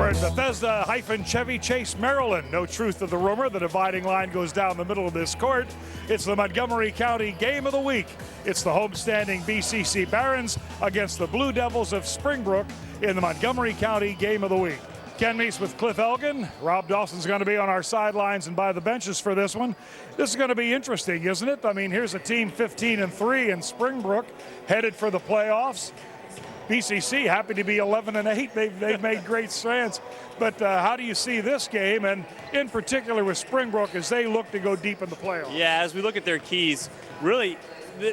We're in Bethesda-Chevy Chase, Maryland. No truth to the rumor. The dividing line goes down the middle of this court. It's the Montgomery County Game of the Week. It's the homestanding BCC Barons against the Blue Devils of Springbrook in the Montgomery County Game of the Week. Ken Meese with Cliff Elgin. Rob Dawson's going to be on our sidelines and by the benches for this one. This is going to be interesting, isn't it? I mean, here's a team 15-3 in Springbrook, headed for the playoffs. BCC happy to be 11-8. They've made great strides. But how do you see this game, and in particular with Springbrook, as they look to go deep in the playoffs? Yeah, as we look at their keys, really,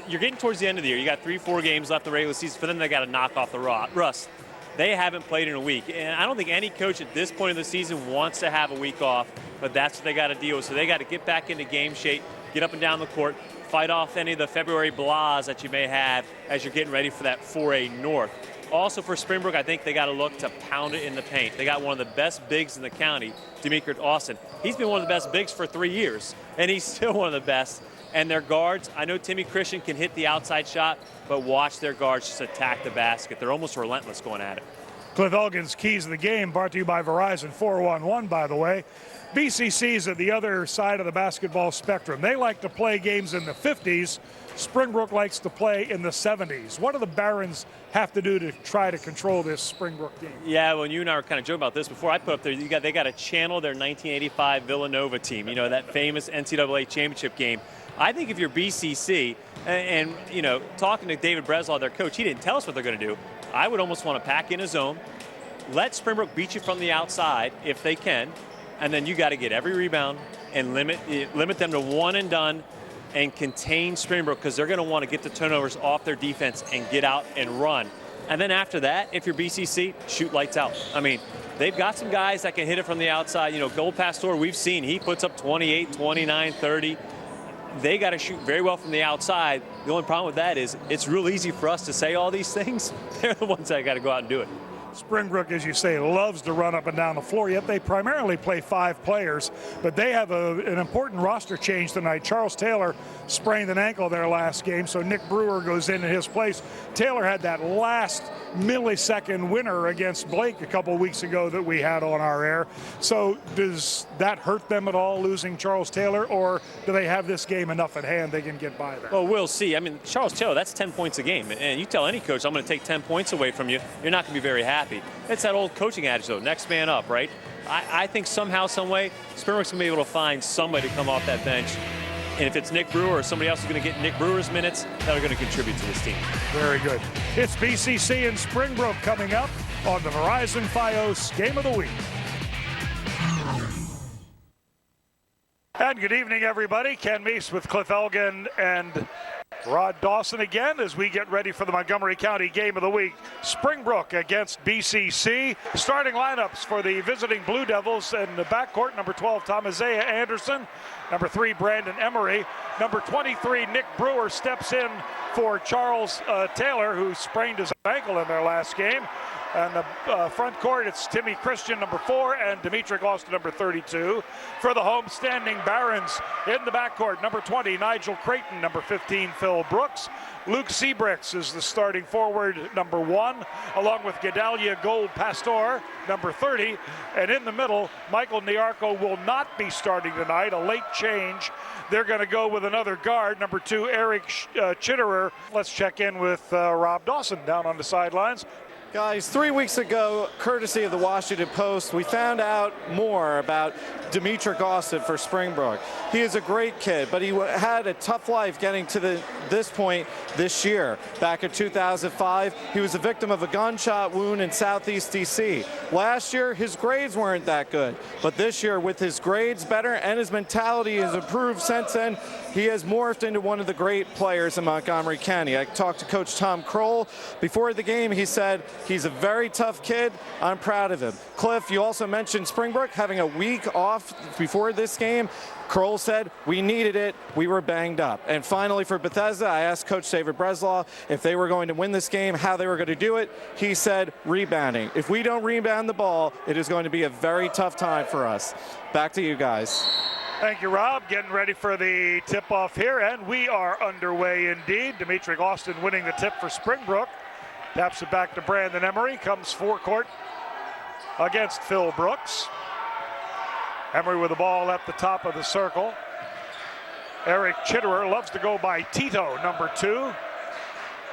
you're getting towards the end of the year. You got 3-4 games left the regular season. For them, they got to knock off the rust. They haven't played in a week, and I don't think any coach at this point of the season wants to have a week off, but that's what they got to deal with. So they got to get back into game shape, get up and down the court, fight off any of the February blahs that you may have as you're getting ready for that 4A North. Also for Springbrook, I think they got to look to pound it in the paint. They got one of the best bigs in the county, Demetric Austin. He's been one of the best bigs for 3 years, and he's still one of the best. And their guards, I know Timmy Christian can hit the outside shot, but watch their guards just attack the basket. They're almost relentless going at it. Cliff Elgin's Keys of the Game, brought to you by Verizon 411, by the way. BCC's at the other side of the basketball spectrum. They like to play games in the 50s. Springbrook likes to play in the 70s. What do the Barons have to do to try to control this Springbrook team? Yeah, well, you and I were kind of joking about this before. I put up there, they got to channel their 1985 Villanova team, you know, that famous NCAA championship game. I think if you're BCC, and you know, talking to David Breslaw, their coach, he didn't tell us what they're going to do. I would almost want to pack in a zone, let Springbrook beat you from the outside if they can, and then you got to get every rebound and limit them to one and done and contain Springbrook, because they're going to want to get the turnovers off their defense and get out and run. And then after that, if you're BCC, shoot lights out. I mean, they've got some guys that can hit it from the outside. You know, Gold Pastor, we've seen, he puts up 28, 29, 30. They got to shoot very well from the outside. The only problem with that is it's real easy for us to say all these things. They're the ones that got to go out and do it. Springbrook, as you say, loves to run up and down the floor, yet they primarily play 5 players. But they have an important roster change tonight. Charles Taylor sprained an ankle their last game, so Nick Brewer goes in his place. Taylor had that last millisecond winner against Blake a couple weeks ago that we had on our air. So does that hurt them at all, losing Charles Taylor, or do they have this game enough at hand they can get by there? Well, we'll see. I mean, Charles Taylor, that's 10 points a game. And you tell any coach, I'm going to take 10 points away from you, you're not going to be very happy. It's that old coaching adage, though, next man up, right? I think somehow, some way, Springbrook's going to be able to find somebody to come off that bench. And if it's Nick Brewer or somebody else is going to get Nick Brewer's minutes, that are going to contribute to this team. Very good. It's BCC and Springbrook coming up on the Verizon Fios Game of the Week. And good evening, everybody. Ken Meese with Cliff Elgin and Rod Dawson again as we get ready for the Montgomery County Game of the Week. Springbrook against BCC. Starting lineups for the visiting Blue Devils in the backcourt: number 12, Thomasea Anderson; number 3, Brandon Emery; number 23, Nick Brewer steps in for Charles Taylor, who sprained his ankle in their last game. And the front court, it's Timmy Christian, number 4, and Demetric Austin, number 32. For the home-standing Barons, in the backcourt, number 20, Nigel Creighton; number 15, Phil Brooks. Luke Seabricks is the starting forward, number 1, along with Gedalia Gold Pastor, number 30. And in the middle, Michael Niarco will not be starting tonight, a late change. They're going to go with another guard, number 2, Eric Chitterer. Let's check in with Rob Dawson down on the sidelines. Guys, 3 weeks ago, courtesy of the Washington Post, we found out more about Demetric Austin for Springbrook. He is a great kid, but he had a tough life getting to this point this year. Back in 2005, he was a victim of a gunshot wound in Southeast DC. Last year, his grades weren't that good, but this year, with his grades better and his mentality has improved since then, he has morphed into one of the great players in Montgomery County. I talked to Coach Tom Kroll before the game. He said he's a very tough kid. I'm proud of him. Cliff, you also mentioned Springbrook having a week off before this game. Kroll said, we needed it, we were banged up. And finally for Bethesda, I asked Coach David Breslaw if they were going to win this game, how they were going to do it. He said, rebounding. If we don't rebound the ball, it is going to be a very tough time for us. Back to you guys. Thank you, Rob. Getting ready for the tip-off here, and we are underway indeed. Demetric Austin winning the tip for Springbrook. Taps it back to Brandon Emery, comes forecourt against Phil Brooks. Emery with the ball at the top of the circle. Eric Chitterer loves to go by Tito, number 2.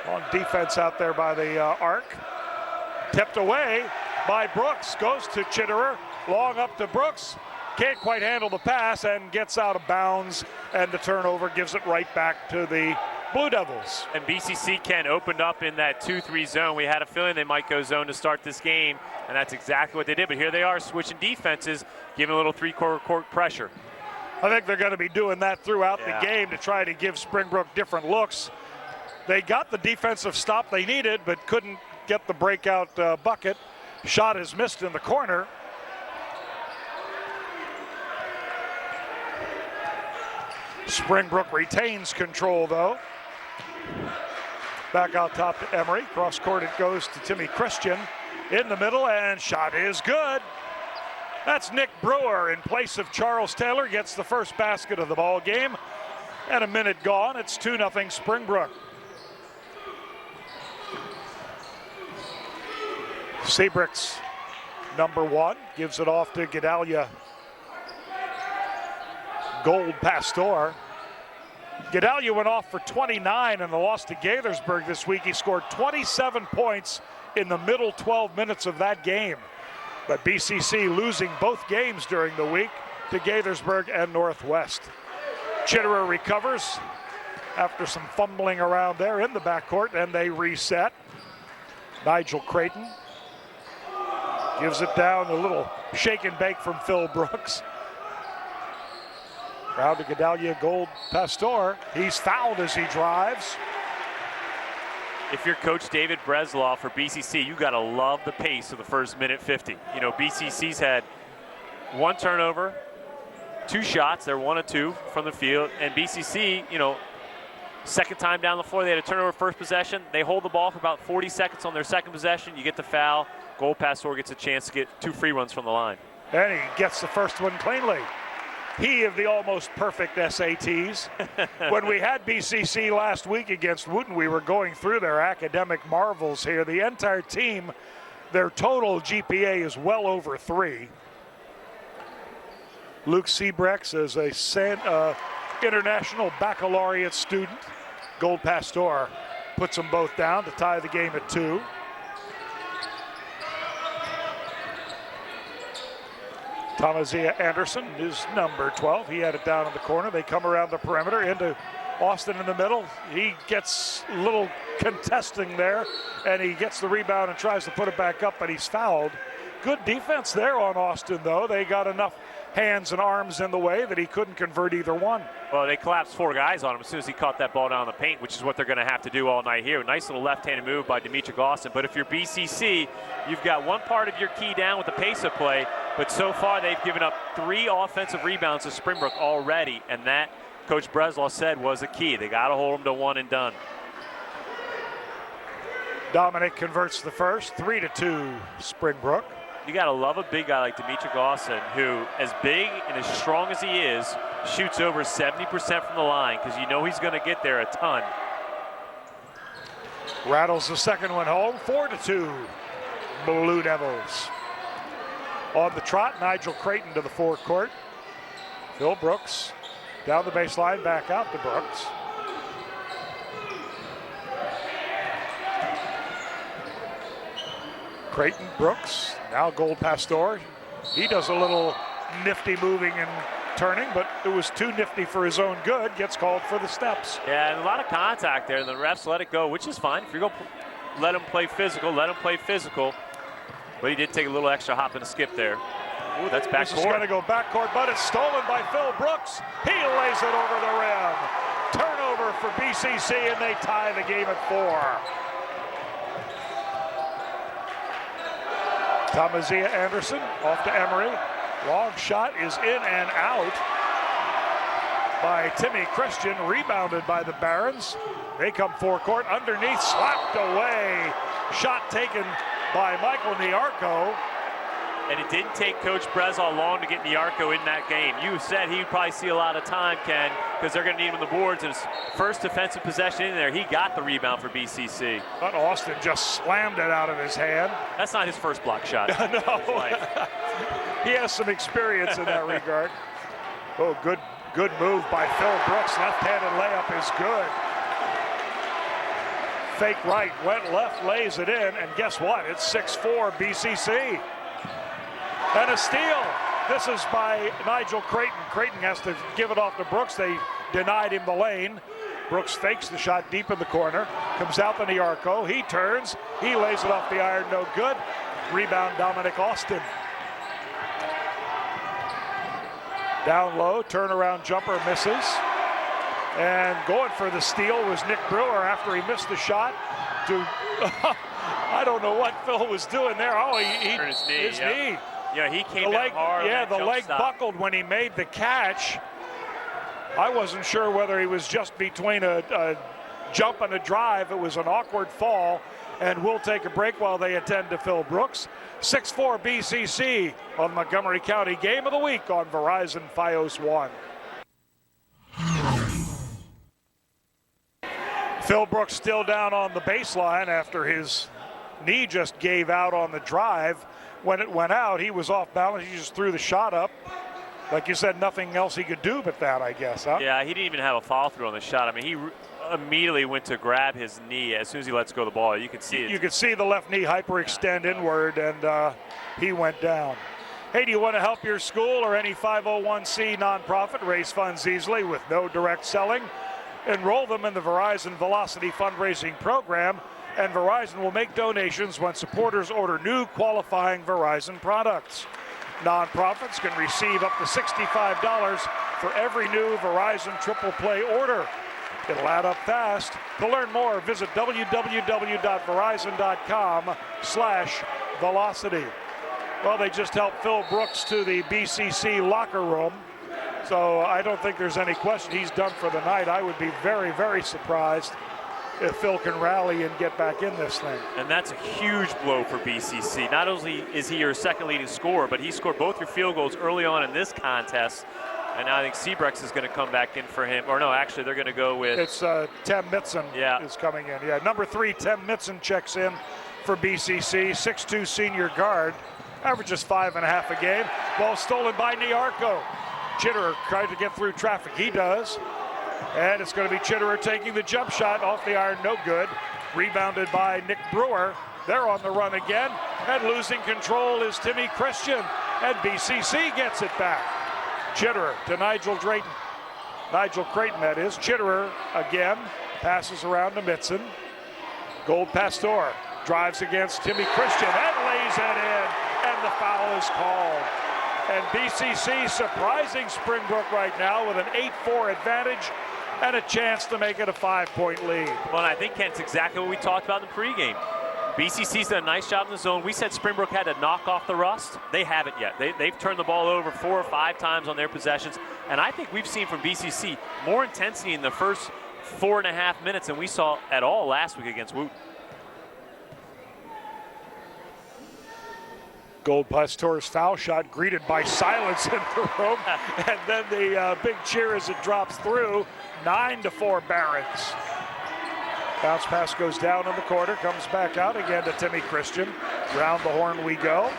On defense out there by the arc. Tipped away by Brooks. Goes to Chitterer. Long up to Brooks. Can't quite handle the pass and gets out of bounds. And the turnover gives it right back to the Blue Devils. And BCC, Ken, opened up in that 2-3 zone. We had a feeling they might go zone to start this game, and that's exactly what they did. But here they are switching defenses, giving a little three-quarter court pressure. I think they're going to be doing that throughout the game to try to give Springbrook different looks. They got the defensive stop they needed, but couldn't get the breakout bucket. Shot is missed in the corner. Springbrook retains control, though. Back out top to Emery. Cross court it goes to Timmy Christian. In the middle, and shot is good. That's Nick Brewer in place of Charles Taylor. Gets the first basket of the ball game. And a minute gone. It's 2-0 Springbrook. Seabricks, number 1, gives it off to Gedalia Gold Pastor. Gedalia went off for 29 in the loss to Gaithersburg this week. He scored 27 points in the middle 12 minutes of that game. But BCC losing both games during the week to Gaithersburg and Northwest. Chitterer recovers after some fumbling around there in the backcourt, and they reset. Nigel Creighton gives it down, a little shake and bake from Phil Brooks. Round to Gedalia Gold Pastor. He's fouled as he drives. If you're Coach David Breslaw for BCC, you got to love the pace of the first minute 50. You know, BCC's had 1 turnover, 2 shots. They're 1 of 2 from the field. And BCC, you know, second time down the floor, they had a turnover first possession. They hold the ball for about 40 seconds on their second possession. You get the foul. Gold Pastor gets a chance to get 2 free runs from the line. And he gets the first one cleanly. He of the almost perfect SATs. When we had BCC last week against Wooten, we were going through their academic marvels here. The entire team, their total GPA is well over 3. Luke Seabrex is a international baccalaureate student. Gold Pastor puts them both down to tie the game at 2. Tomazia Anderson is number 12. He had it down in the corner. They come around the perimeter into Austin in the middle. He gets a little contesting there, and he gets the rebound and tries to put it back up, but he's fouled. Good defense there on Austin, though. They got enough hands and arms in the way that he couldn't convert either one. Well, they collapsed 4 guys on him as soon as he caught that ball down in the paint, which is what they're going to have to do all night here. Nice little left-handed move by Demetric Austin. But if you're BCC, you've got one part of your key down with the pace of play, but so far they've given up 3 offensive rebounds to Springbrook already, and that, Coach Breslaw said, was a key. They got to hold them to 1 and done. Dominic converts the first, 3-2 Springbrook. You got to love a big guy like Demetric Austin, who, as big and as strong as he is, shoots over 70% from the line, because you know he's going to get there a ton. Rattles the second one home, 4-2 Blue Devils. On the trot, Nigel Creighton to the forecourt. Phil Brooks down the baseline, back out to Brooks. Creighton, Brooks, now Gold Pastor. He does a little nifty moving and turning, but it was too nifty for his own good. Gets called for the steps. Yeah, and a lot of contact there, and the refs let it go, which is fine. If you're going to let him play physical, let him play physical. But he did take a little extra hop and a skip there. Ooh, that's backcourt. This is going to go backcourt, but it's stolen by Phil Brooks. He lays it over the rim. Turnover for BCC, and they tie the game at 4. Tomazia Anderson off to Emery. Long shot is in and out by Timmy Christian, rebounded by the Barons. They come forecourt, underneath, slapped away. Shot taken by Michael Niarco. And it didn't take Coach Breslaw long to get Niarco in that game. You said he'd probably see a lot of time, Ken, because they're going to need him on the boards. And his first defensive possession in there, he got the rebound for BCC. But Austin just slammed it out of his hand. That's not his first block shot. No. He has some experience in that regard. Oh, good move by Phil Brooks. Left-handed layup is good. Fake right, went left, lays it in, and guess what? It's 6-4 BCC. And a steal. This is by Nigel Creighton. Creighton has to give it off to Brooks. They denied him the lane. Brooks fakes the shot deep in the corner. Comes out to Niarco. He turns. He lays it off the iron. No good. Rebound Dominic Austin. Down low. Turnaround jumper misses. And going for the steal was Nick Brewer after he missed the shot. I don't know what Phil was doing there. Oh, he hurt his knee. knee. Yeah, he came down hard. Yeah, the leg buckled when he made the catch. I wasn't sure whether he was just between a jump and a drive. It was an awkward fall, and we'll take a break while they attend to Phil Brooks. 6-4 BCC on Montgomery County Game of the Week on Verizon Fios 1. Phil Brooks still down on the baseline after his knee just gave out on the drive. When it went out, he was off balance. He just threw the shot up. Like you said, nothing else he could do but that, I guess, huh? Yeah, he didn't even have a follow through on the shot. I mean, he immediately went to grab his knee as soon as he lets go of the ball. You could see it. You could see the left knee hyperextend inward, and he went down. Hey, do you want to help your school or any 501c nonprofit raise funds easily with no direct selling? Enroll them in the Verizon Velocity fundraising program, and Verizon will make donations when supporters order new qualifying Verizon products. Nonprofits can receive up to $65 for every new Verizon Triple Play order. It'll add up fast. To learn more, visit www.verizon.com/velocity. Well, they just helped Phil Brooks to the BCC locker room, so I don't think there's any question he's done for the night. I would be very, very surprised if Phil can rally and get back in this thing. And that's a huge blow for BCC. Not only is he your second leading scorer, but he scored both your field goals early on in this contest. And now I think Sebrex is going to come back in for him. Or no, actually, they're going to go with... It's Tem Mitson is coming in. Yeah, number 3, Tem Mitson checks in for BCC. 6'2" senior guard. Averages 5.5 a game. Ball stolen by Niarco. Chitterer tried to get through traffic. He does. And it's going to be Chitterer taking the jump shot off the iron, no good. Rebounded by Nick Brewer. They're on the run again. And losing control is Timmy Christian. And BCC gets it back. Chitterer to Nigel Creighton. Nigel Creighton, that is. Chitterer again. Passes around to Mitson. Gold Pastor drives against Timmy Christian and lays it in. And the foul is called. And BCC surprising Springbrook right now with an 8-4 advantage and a chance to make it a 5-point lead. Well, and I think, Ken, it's exactly what we talked about in the pregame. BCC's done a nice job in the zone. We said Springbrook had to knock off the rust. They haven't yet. They've turned the ball over 4 or 5 times on their possessions. And I think we've seen from BCC more intensity in the first 4.5 minutes than we saw at all last week against Wooten. Gold Pastor's foul shot greeted by silence in the room. And then the big cheer as it drops through. 9-4 Barons. Bounce pass goes down in the corner, comes back out again to Timmy Christian. Round the horn we go.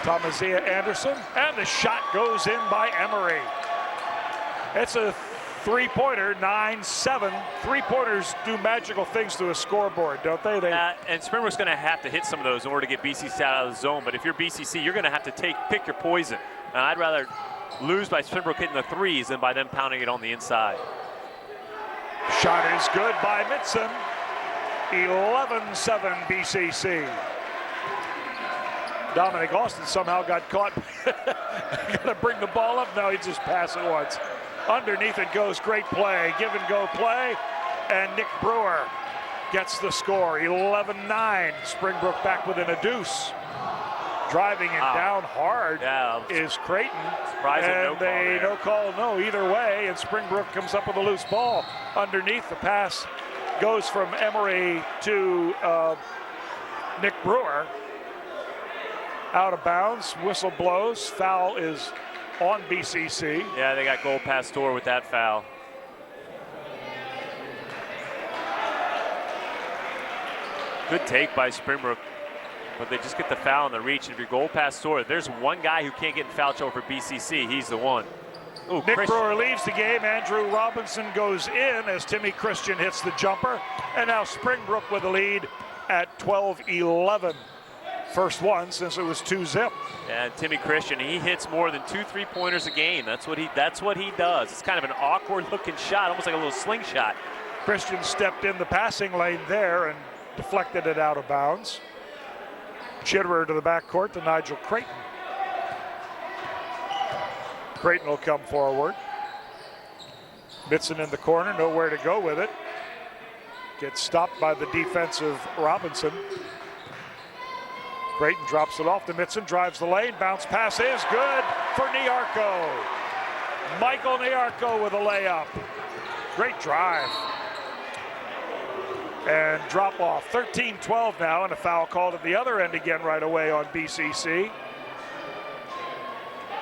Thomasia Anderson, and the shot goes in by Emery. It's a three-pointer, 9-7. Three-pointers do magical things to a scoreboard, don't they? And Springbrook's going to have to hit some of those in order to get BCC out of the zone. But if you're BCC, you're going to have to pick your poison. And I'd rather lose by Springbrook hitting the threes than by them pounding it on the inside. Shot is good by Mitson. 11-7 BCC. Dominic Austin somehow got caught. Gonna bring the ball up. No, he just passed it once. Underneath it goes. Great play. Give and go play. And Nick Brewer gets the score. 11-9. Springbrook back within a deuce. Driving and down hard is Creighton. And no call, either way. And Springbrook comes up with a loose ball. Underneath, the pass goes from Emery to Nick Brewer. Out of bounds, whistle blows. Foul is on BCC. Yeah, they got Gold Pastor with that foul. Good take by Springbrook, but they just get the foul in the reach. And if you're Gold Pastor, there's one guy who can't get in foul trouble for BCC. He's the one. Ooh, Nick Christian. Brewer leaves the game. Andrew Robinson goes in as Timmy Christian hits the jumper. And now Springbrook with the lead at 12-11. First one since it was 2-zip. And Timmy Christian, he hits more than 2 3-pointers a game. That's what he does. It's kind of an awkward looking shot, almost like a little slingshot. Christian stepped in the passing lane there and deflected it out of bounds. Chitterer to the backcourt to Nigel Creighton. Creighton will come forward. Bitson in the corner, nowhere to go with it. Gets stopped by the defensive Robinson. Creighton drops it off to Mitson, drives the lane, bounce pass is good for Niarco. Michael Niarco with a layup. Great drive. And drop off. 13-12 now, and a foul called at the other end again right away on BCC.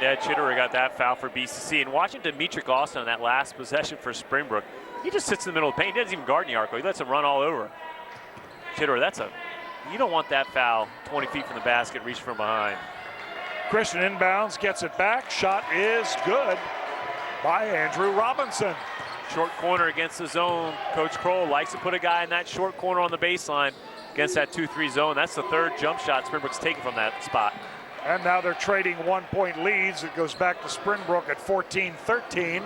Yeah, Chitterer got that foul for BCC. And watching Dimitri Austin on that last possession for Springbrook, he just sits in the middle of the paint. He doesn't even guard Niarco. He lets him run all over. Chitterer, you don't want that foul 20 feet from the basket, reach from behind. Christian inbounds, gets it back. Shot is good by Andrew Robinson. Short corner against the zone. Coach Kroll likes to put a guy in that short corner on the baseline against that 2-3 zone. That's the third jump shot Springbrook's taken from that spot. And now they're trading 1-point leads. It goes back to Springbrook at 14-13.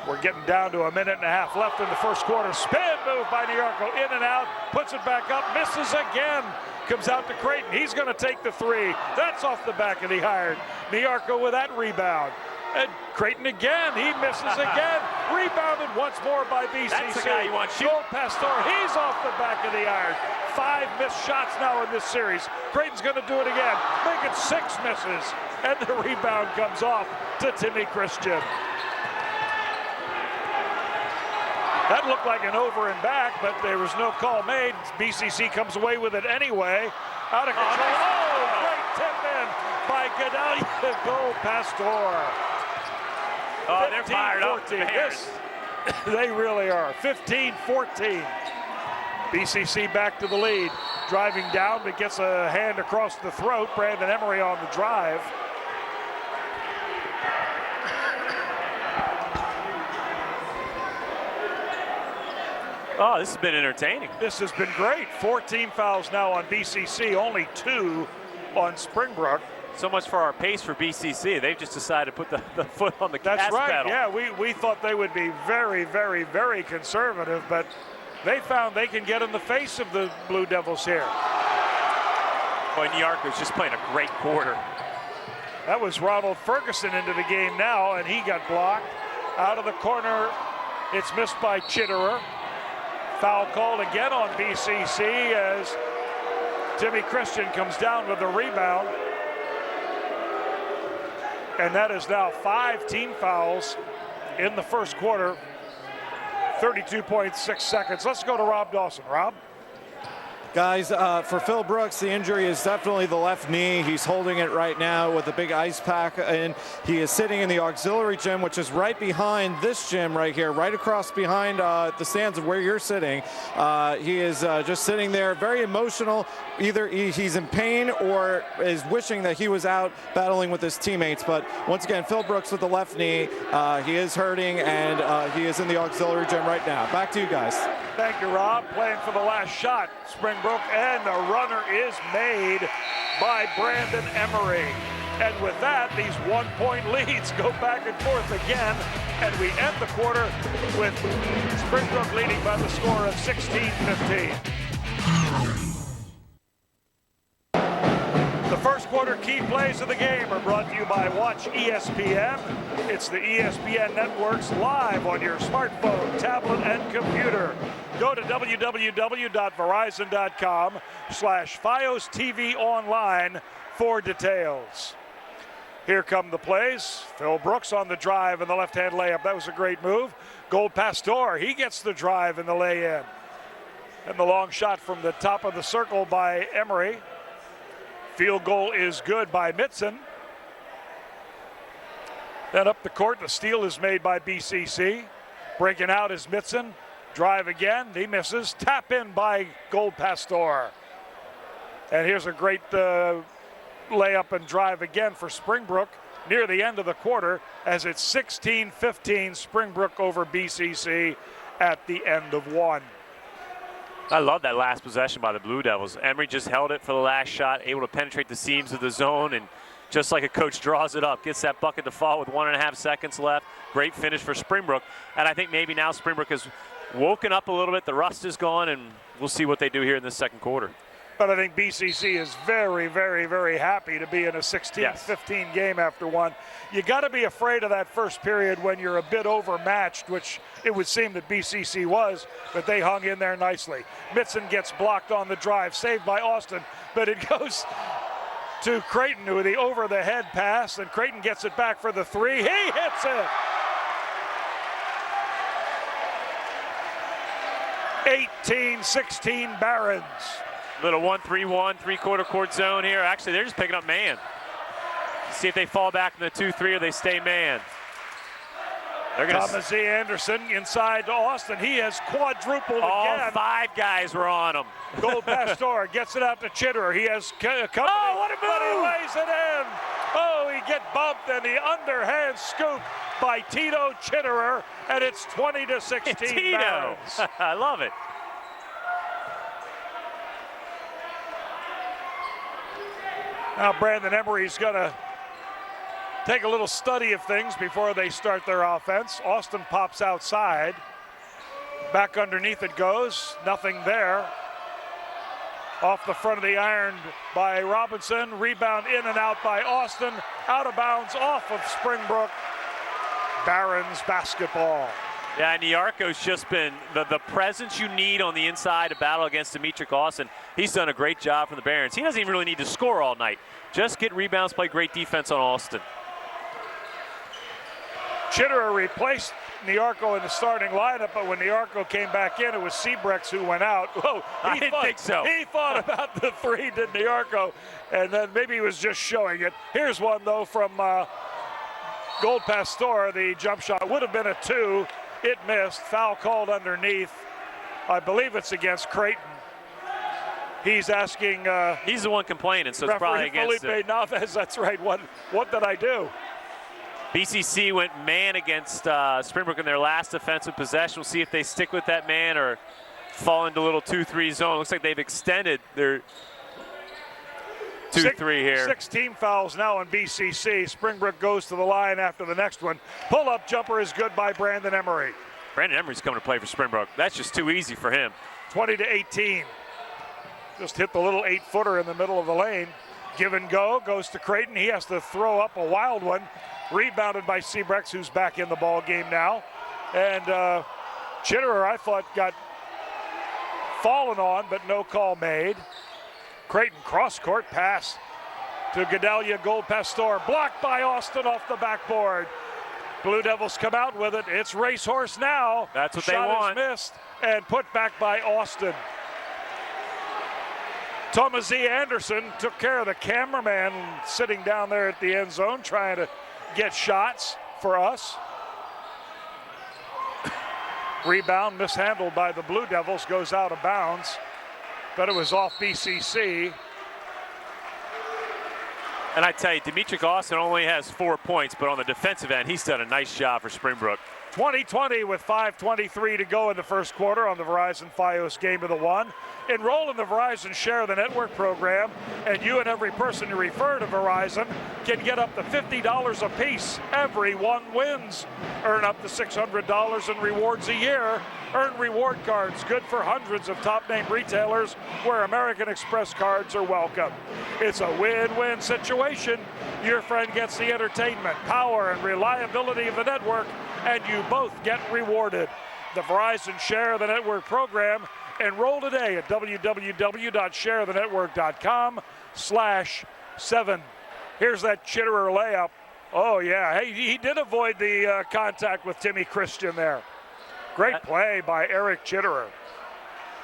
We're getting down to a minute and a half left in the first quarter. Spin move by Niarco, in and out, puts it back up, misses again. Comes out to Creighton. He's going to take the three. That's off the back of the iron. Niarco with that rebound. And Creighton again, he misses again. Rebounded once more by BCC. That's the guy you want shooting. Gold Pastor, he's off the back of the iron. 5 missed shots now in this series. Creighton's going to do it again. Make it 6 misses. And the rebound comes off to Timmy Christian. That looked like an over and back, but there was no call made. BCC comes away with it anyway. Out of control. Oh, great tip in by Gedalia Gold Pastor. Oh, they're fired up. Yes, they really are. 15-14. BCC back to the lead. Driving down, but gets a hand across the throat. Brandon Emery on the drive. Oh, this has been entertaining. This has been great. 14 fouls now on BCC, only 2 on Springbrook. So much for our pace for BCC. They've just decided to put the foot on the gas pedal. That's right. pedal. Yeah, we thought they would be very, very, very conservative, but they found they can get in the face of the Blue Devils here. Boy, Niarco's just playing a great quarter. That was Ronald Ferguson into the game now, and he got blocked. Out of the corner, it's missed by Chitterer. Foul called again on BCC as Timmy Christian comes down with the rebound. And that is now 5 team fouls in the first quarter. 32.6 seconds. Let's go to Rob Dawson. Rob? Guys, for Phil Brooks, the injury is definitely the left knee. He's holding it right now with a big ice pack, and he is sitting in the auxiliary gym, which is right behind this gym right here, right across behind the stands of where you're sitting. He is just sitting there, very emotional. Either he's in pain or is wishing that he was out battling with his teammates. But once again, Phil Brooks with the left knee. He is hurting, and he is in the auxiliary gym right now. Back to you guys. Thank you, Rob. Playing for the last shot, Springbrook, and the runner is made by Brandon Emery. And with that, these 1-point leads go back and forth again, and we end the quarter with Springbrook leading by the score of 16-15. The first quarter key plays of the game are brought to you by Watch ESPN. It's the ESPN networks live on your smartphone, tablet, and computer. Go to www.verizon.com/FiOS TV online for details. Here come the plays. Phil Brooks on the drive and the left-hand layup. That was a great move. Gold Pastor, he gets the drive and the lay-in. And the long shot from the top of the circle by Emery. Field goal is good by Mitson. Then up the court, the steal is made by BCC. Breaking out is Mitson. Drive again, he misses. Tap in by Gold Pastor. And here's a great layup and drive again for Springbrook near the end of the quarter, as it's 16-15 Springbrook over BCC at the end of one. I love that last possession by the Blue Devils. Emery just held it for the last shot, able to penetrate the seams of the zone, and just like a coach draws it up, gets that bucket to fall with 1.5 seconds left. Great finish for Springbrook. And I think maybe now Springbrook has woken up a little bit. The rust is gone, and we'll see what they do here in this second quarter. But I think BCC is very, very, very happy to be in a 16-15 game after one. You got to be afraid of that first period when you're a bit overmatched, which it would seem that BCC was, but they hung in there nicely. Mitson gets blocked on the drive, saved by Austin, but it goes to Creighton with the over-the-head pass, and Creighton gets it back for the three. He hits it! 18-16 Barons. Little 1-3-1, three-quarter court zone here. Actually, they're just picking up man. See if they fall back in the 2-3 or they stay man. They're going Thomas Z. Anderson inside to Austin. He has quadrupled all again. 5 guys were on him. Gold Pastor gets it out to Chitterer. He has company, what a but he move! lays it in. Oh, he get bumped, and the underhand scoop by Tito Chitterer, and it's 20-16 Tito. Barons. I love it. Now Brandon Emery's going to take a little study of things before they start their offense. Austin pops outside. Back underneath it goes. Nothing there. Off the front of the iron by Robinson. Rebound in and out by Austin. Out of bounds off of Springbrook. Barons basketball. Yeah, and Nyarko's just been the presence you need on the inside to battle against Dimitri Austin. He's done a great job for the Barons. He doesn't even really need to score all night. Just get rebounds, play great defense on Austin. Chitterer replaced Nyarko in the starting lineup, but when Nyarko came back in, it was Sebrex who went out. Whoa, I didn't think so. He thought about the three, did Nyarko, and then maybe he was just showing it. Here's one, though, from Gold Pastor. The jump shot would have been a 2. It missed. Foul called underneath. I believe it's against Creighton. He's asking. He's the one complaining, so it's probably against Felipe Naves. That's right. What did I do? BCC went man against Springbrook in their last offensive possession. We'll see if they stick with that man or fall into a little 2-3 zone. Looks like they've extended their 2-3 here. 16 fouls now on BCC. Springbrook goes to the line after the next one. Pull-up jumper is good by Brandon Emery. Brandon Emery's coming to play for Springbrook. That's just too easy for him. 20-18. Just hit the little 8-footer in the middle of the lane. Give and go, goes to Creighton. He has to throw up a wild one. Rebounded by Sebrex, who's back in the ball game now. And Chitterer, I thought, got fallen on, but no call made. Creighton cross-court pass to Gedalia Gold Pastor. Blocked by Austin off the backboard. Blue Devils come out with it. It's racehorse now. That's what Shot they want. is missed and put back by Austin. Thomas Z. Anderson took care of the cameraman sitting down there at the end zone trying to get shots for us. Rebound mishandled by the Blue Devils, goes out of bounds, but it was off BCC. And I tell you, Dimitri Austin only has 4 points, but on the defensive end, he's done a nice job for Springbrook. 20-20 with 5:23 to go in the first quarter on the Verizon Fios Game of the One. Enroll in the Verizon Share the Network program, and you and every person you refer to Verizon can get up to $50 a piece. Everyone wins. Earn up to $600 in rewards a year. Earn reward cards good for hundreds of top-name retailers where American Express cards are welcome. It's a win-win situation. Your friend gets the entertainment, power, and reliability of the network, and you both get rewarded. The Verizon Share the Network program. Enroll today at www.sharethenetwork.com/7. Here's that Chitterer layup. Oh, yeah. Hey, he did avoid the contact with Timmy Christian there. Great play by Eric Chitterer.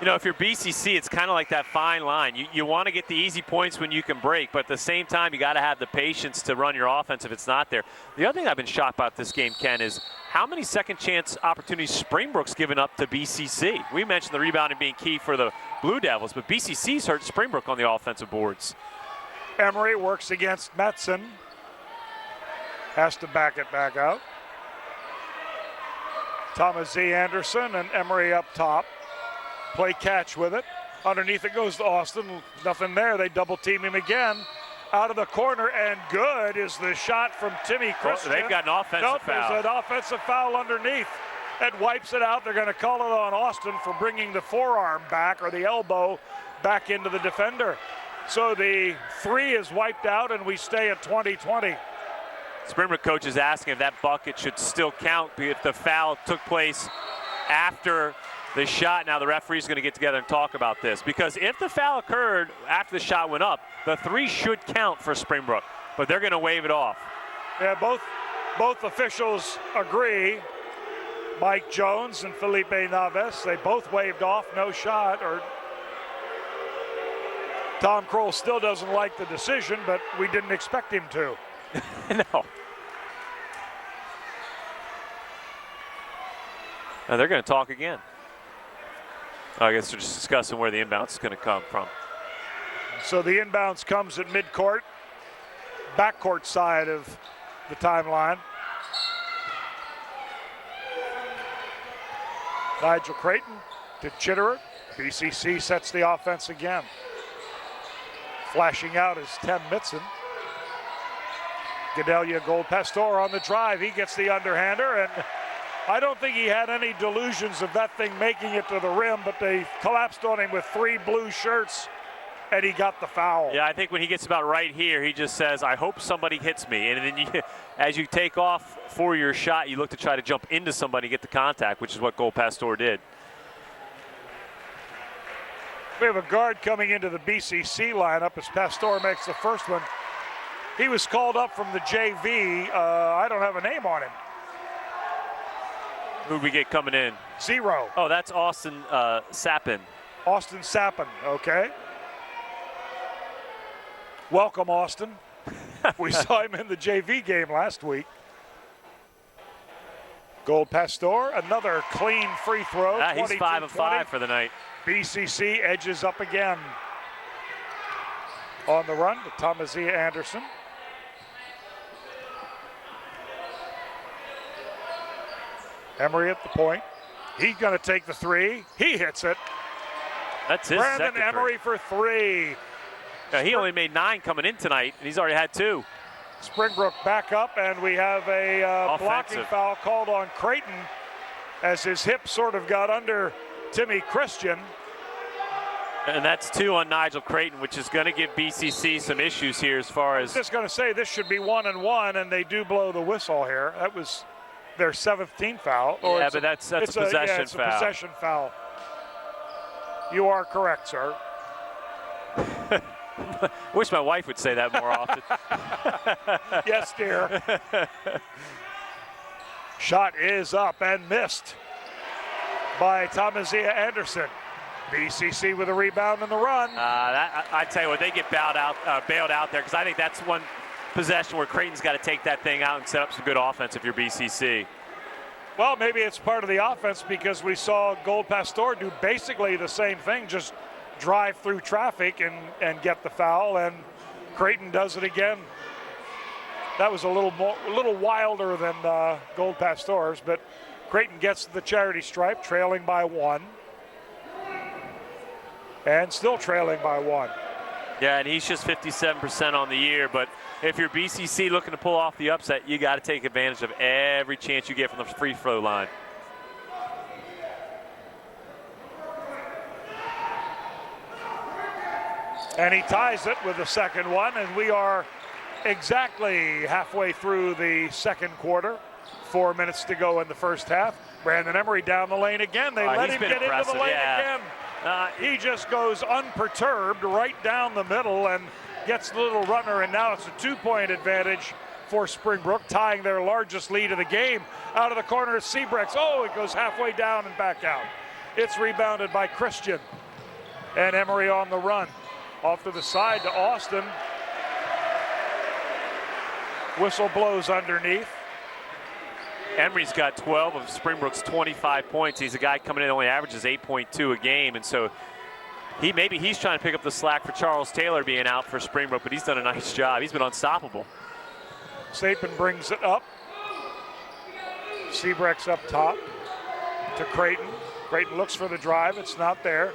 You know, if you're BCC, it's kind of like that fine line. You want to get the easy points when you can break, but at the same time, you got to have the patience to run your offense if it's not there. The other thing I've been shocked about this game, Ken, is how many second chance opportunities Springbrook's given up to BCC? We mentioned the rebounding being key for the Blue Devils, but BCC's hurt Springbrook on the offensive boards. Emery works against Metzen. Has to back it back out. Thomas Z. Anderson and Emery up top. Play catch with it. Underneath it goes to Austin. Nothing there. They double team him again. Out of the corner, and good is the shot from Timmy Christian. They've got an offensive foul. There's an offensive foul underneath. That wipes it out. They're going to call it on Austin for bringing the forearm back, or the elbow back into the defender. So the 3 is wiped out, and we stay at 20-20. Springbrook coach is asking if that bucket should still count if the foul took place after the shot. Now the referee's going to get together and talk about this, because if the foul occurred after the shot went up, the 3 should count for Springbrook, but they're going to wave it off. Yeah, both officials agree. Mike Jones and Felipe Naves, they both waved off, no shot. Or Tom Kroll still doesn't like the decision, but we didn't expect him to. No. Now they're going to talk again. I guess they're just discussing where the inbounds is going to come from. So the inbounds comes at midcourt, backcourt side of the timeline. Nigel Creighton to Chitterer. BCC sets the offense again. Flashing out is Tim Mitzen. Gedalia Gold Pastor on the drive. He gets the underhander, and I don't think he had any delusions of that thing making it to the rim, but they collapsed on him with 3 blue shirts, and he got the foul. Yeah, I think when he gets about right here, he just says, I hope somebody hits me. And then as you take off for your shot, you look to try to jump into somebody, get the contact, which is what Gold Pastor did. We have a guard coming into the BCC lineup as Pastor makes the first one. He was called up from the JV. I don't have a name on him. Who'd we get coming in? 0. Oh, that's Austin Sappin. Austin Sappin, okay. Welcome, Austin. We saw him in the JV game last week. Gold Pastor, another clean free throw. He's 5 of 5 for the night. BCC edges up again. On the run to Thomasia Anderson. Emery at the point. He's going to take the 3. He hits it. That's his Brandon second Emery for 3. Yeah, he only made 9 coming in tonight, and he's already had 2. Springbrook back up, and we have a blocking foul called on Creighton as his hip sort of got under Timmy Christian. And that's 2 on Nigel Creighton, which is going to give BCC some issues here as far as... I was just going to say this should be 1-1, and they do blow the whistle here. That was their 7th team foul. Yeah, but that's a possession foul. It's a possession foul. You are correct, sir. Wish my wife would say that more often. Yes, dear. Shot is up and missed by Thomasia Anderson. BCC with a rebound and the run. I tell you what, they get bailed out there, because I think that's one possession where Creighton's got to take that thing out and set up some good offense if you're BCC. Well, maybe it's part of the offense, because we saw Gold Pastor do basically the same thing, just drive through traffic and get the foul, and Creighton does it again. That was a little wilder than Gold Pastor's, but Creighton gets the charity stripe, trailing by 1. And still trailing by 1. Yeah, and he's just 57% on the year, but if you're BCC looking to pull off the upset, you got to take advantage of every chance you get from the free throw line. And he ties it with the second one, and we are exactly halfway through the second quarter. 4 minutes to go in the first half. Brandon Emery down the lane again. They let him get into the lane again. He just goes unperturbed right down the middle and gets the little runner, and now it's a 2-point advantage for Springbrook, tying their largest lead of the game. Out of the corner is Seabrex. Oh, it goes halfway down and back out. It's rebounded by Christian. And Emery on the run. Off to the side to Austin. Whistle blows underneath. Emery's got 12 of Springbrook's 25 points. He's a guy coming in only averages 8.2 a game, and so maybe he's trying to pick up the slack for Charles Taylor being out for Springbrook, but he's done a nice job. He's been unstoppable. Sapin brings it up. Sebrecht's up top to Creighton. Creighton looks for the drive. It's not there.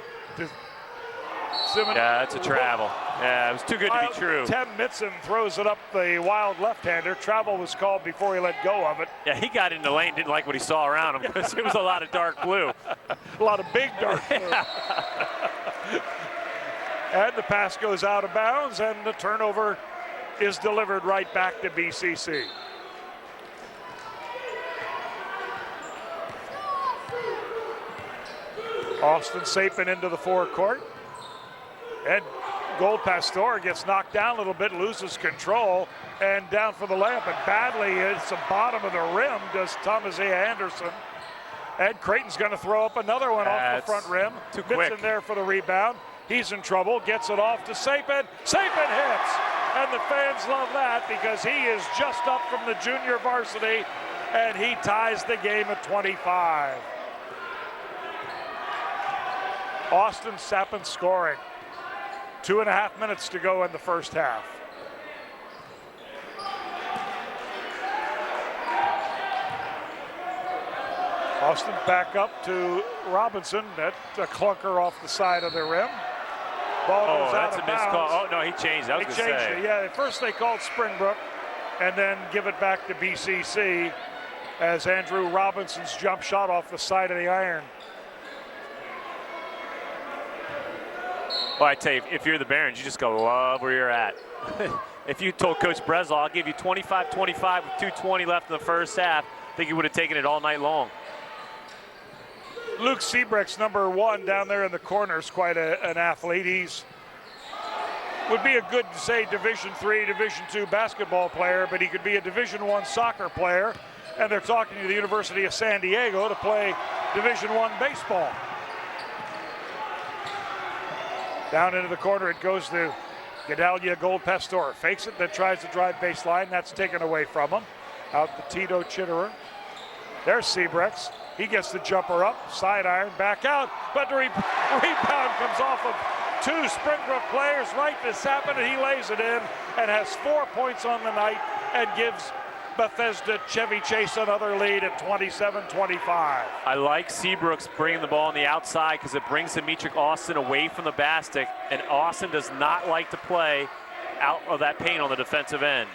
Yeah, it's a travel. Yeah, it was too good to be true. Tim Mitson throws it up the wild left-hander. Travel was called before he let go of it. Yeah, he got in the lane, didn't like what he saw around him because it was a lot of dark blue. A lot of big dark blue. And the pass goes out of bounds, and the turnover is delivered right back to BCC. Austin Sapin into the forecourt. And Gold Pastor gets knocked down a little bit, loses control, and down for the layup. And badly hits the bottom of the rim does Thomas A. Anderson. And Creighton's going to throw up another one off the front rim. Too quick. Mitson there for the rebound. He's in trouble, gets it off to Sapin. Sapin hits! And the fans love that because he is just up from the junior varsity, and he ties the game at 25. Austin Sapin scoring. 2.5 minutes to go in the first half. Austin back up to Robinson. That's a clunker off the side of the rim. Ball goes out that's of a missed bounds. call. Oh, no, he changed. I was They going to changed say. it. Yeah, at first they called Springbrook and then give it back to BCC as Andrew Robinson's jump shot off the side of the iron. Well, I tell you, if you're the Barons, you just go love where you're at. If you told Coach Breslau, I'll give you 25-25 with 2:20 left in the first half, I think he would have taken it all night long. Luke Sebrecht's number 1 down there in the corner is quite an athlete. He's would be a good, say, Division III, Division II basketball player, but he could be a Division I soccer player. And they're talking to the University of San Diego to play Division I baseball. Down into the corner it goes to Gedalia Gold Pastor. Fakes it, then tries to drive baseline. That's taken away from him. Out to Tito Chitterer. There's Sebrechts. He gets the jumper up, side iron, back out. But the rebound comes off of 2 Springbrook players right to Sapin, and he lays it in and has 4 points on the night and gives Bethesda Chevy Chase another lead at 27-25. I like Seabrooks bringing the ball on the outside because it brings Demetric Austin away from the basket, and Austin does not like to play out of that paint on the defensive end.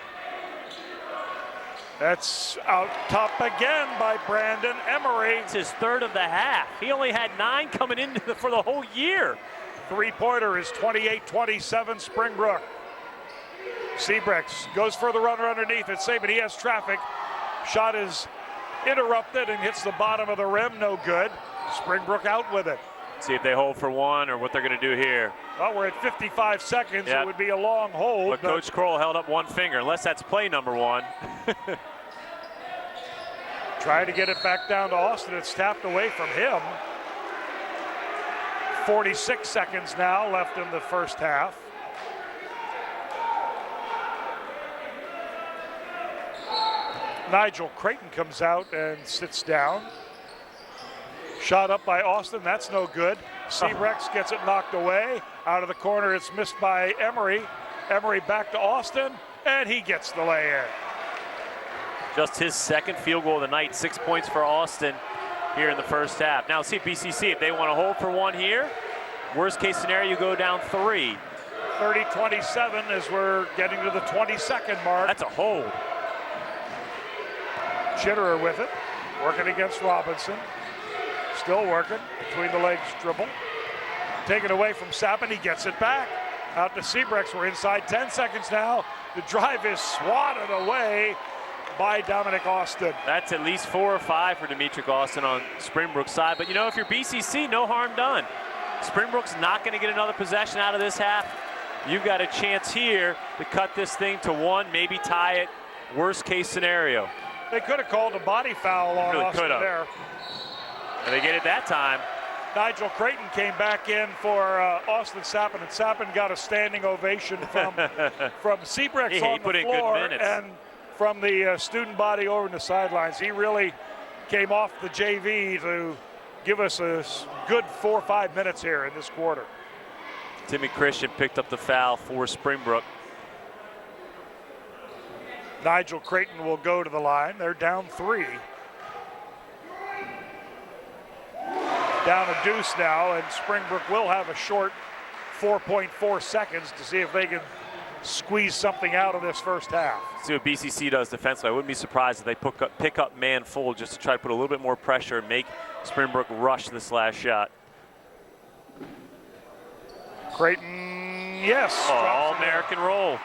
That's out top again by Brandon Emery. It's his 3rd of the half. He only had 9 coming in for the whole year. Three-pointer is 28-27 Springbrook. Sebrechts goes for the runner underneath it. But he has traffic. Shot is interrupted and hits the bottom of the rim. No good. Springbrook out with it. See if they hold for one or what they're going to do here. Well, we're at 55 seconds. Yep. It would be a long hold. But Coach Kroll held up one finger, unless that's play number 1. Trying to get it back down to Austin. It's tapped away from him. 46 seconds now left in the first half. Nigel Creighton comes out and sits down. Shot up by Austin, that's no good. Sebrechts gets it knocked away. Out of the corner, it's missed by Emery. Emery back to Austin, and he gets the lay-in. Just his 2nd field goal of the night, 6 points for Austin here in the first half. Now see BCC, if they want to hold for one here, worst case scenario, you go down 3. 30-27 as we're getting to the 22nd mark. That's a hold. Chitterer with it, working against Robinson. Still working, between the legs dribble. Taken away from Sapin, he gets it back. Out to Sebrechts, we're inside 10 seconds now. The drive is swatted away by Dominic Austin. That's at least 4 or 5 for Demetric Austin on Springbrook's side. But you know, if you're BCC, no harm done. Springbrook's not going to get another possession out of this half. You've got a chance here to cut this thing to 1, maybe tie it. Worst case scenario. They could have called a body foul on Really Austin there. And they get it that time. Nigel Creighton came back in for Austin Sapin, and Sapin got a standing ovation from Sebrechts He on put the in good floor. minutes. And from the student body over in the sidelines. He really came off the JV to give us a good 4 or 5 minutes here in this quarter. Timmy Christian picked up the foul for Springbrook. Nigel Creighton will go to the line. They're down 3. Down a deuce now, and Springbrook will have a short 4.4 seconds to see if they can squeeze something out of this first half. See what BCC does defensively. I wouldn't be surprised if they pick up man full just to try to put a little bit more pressure and make Springbrook rush this last shot. Creighton, yes. All-American roll.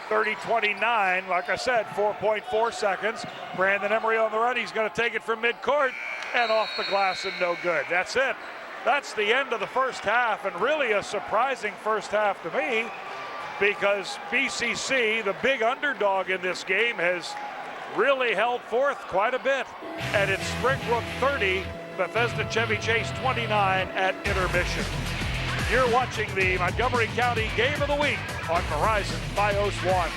30-29, like I said, 4.4 seconds. Brandon Emery on the run. He's going to take it from midcourt and off the glass and no good. That's it. That's the end of the first half, and really a surprising first half to me, because BCC, the big underdog in this game, has really held forth quite a bit. And it's Springbrook 30, Bethesda Chevy Chase 29 at intermission. You're watching the Montgomery County Game of the Week on Verizon Fios 1.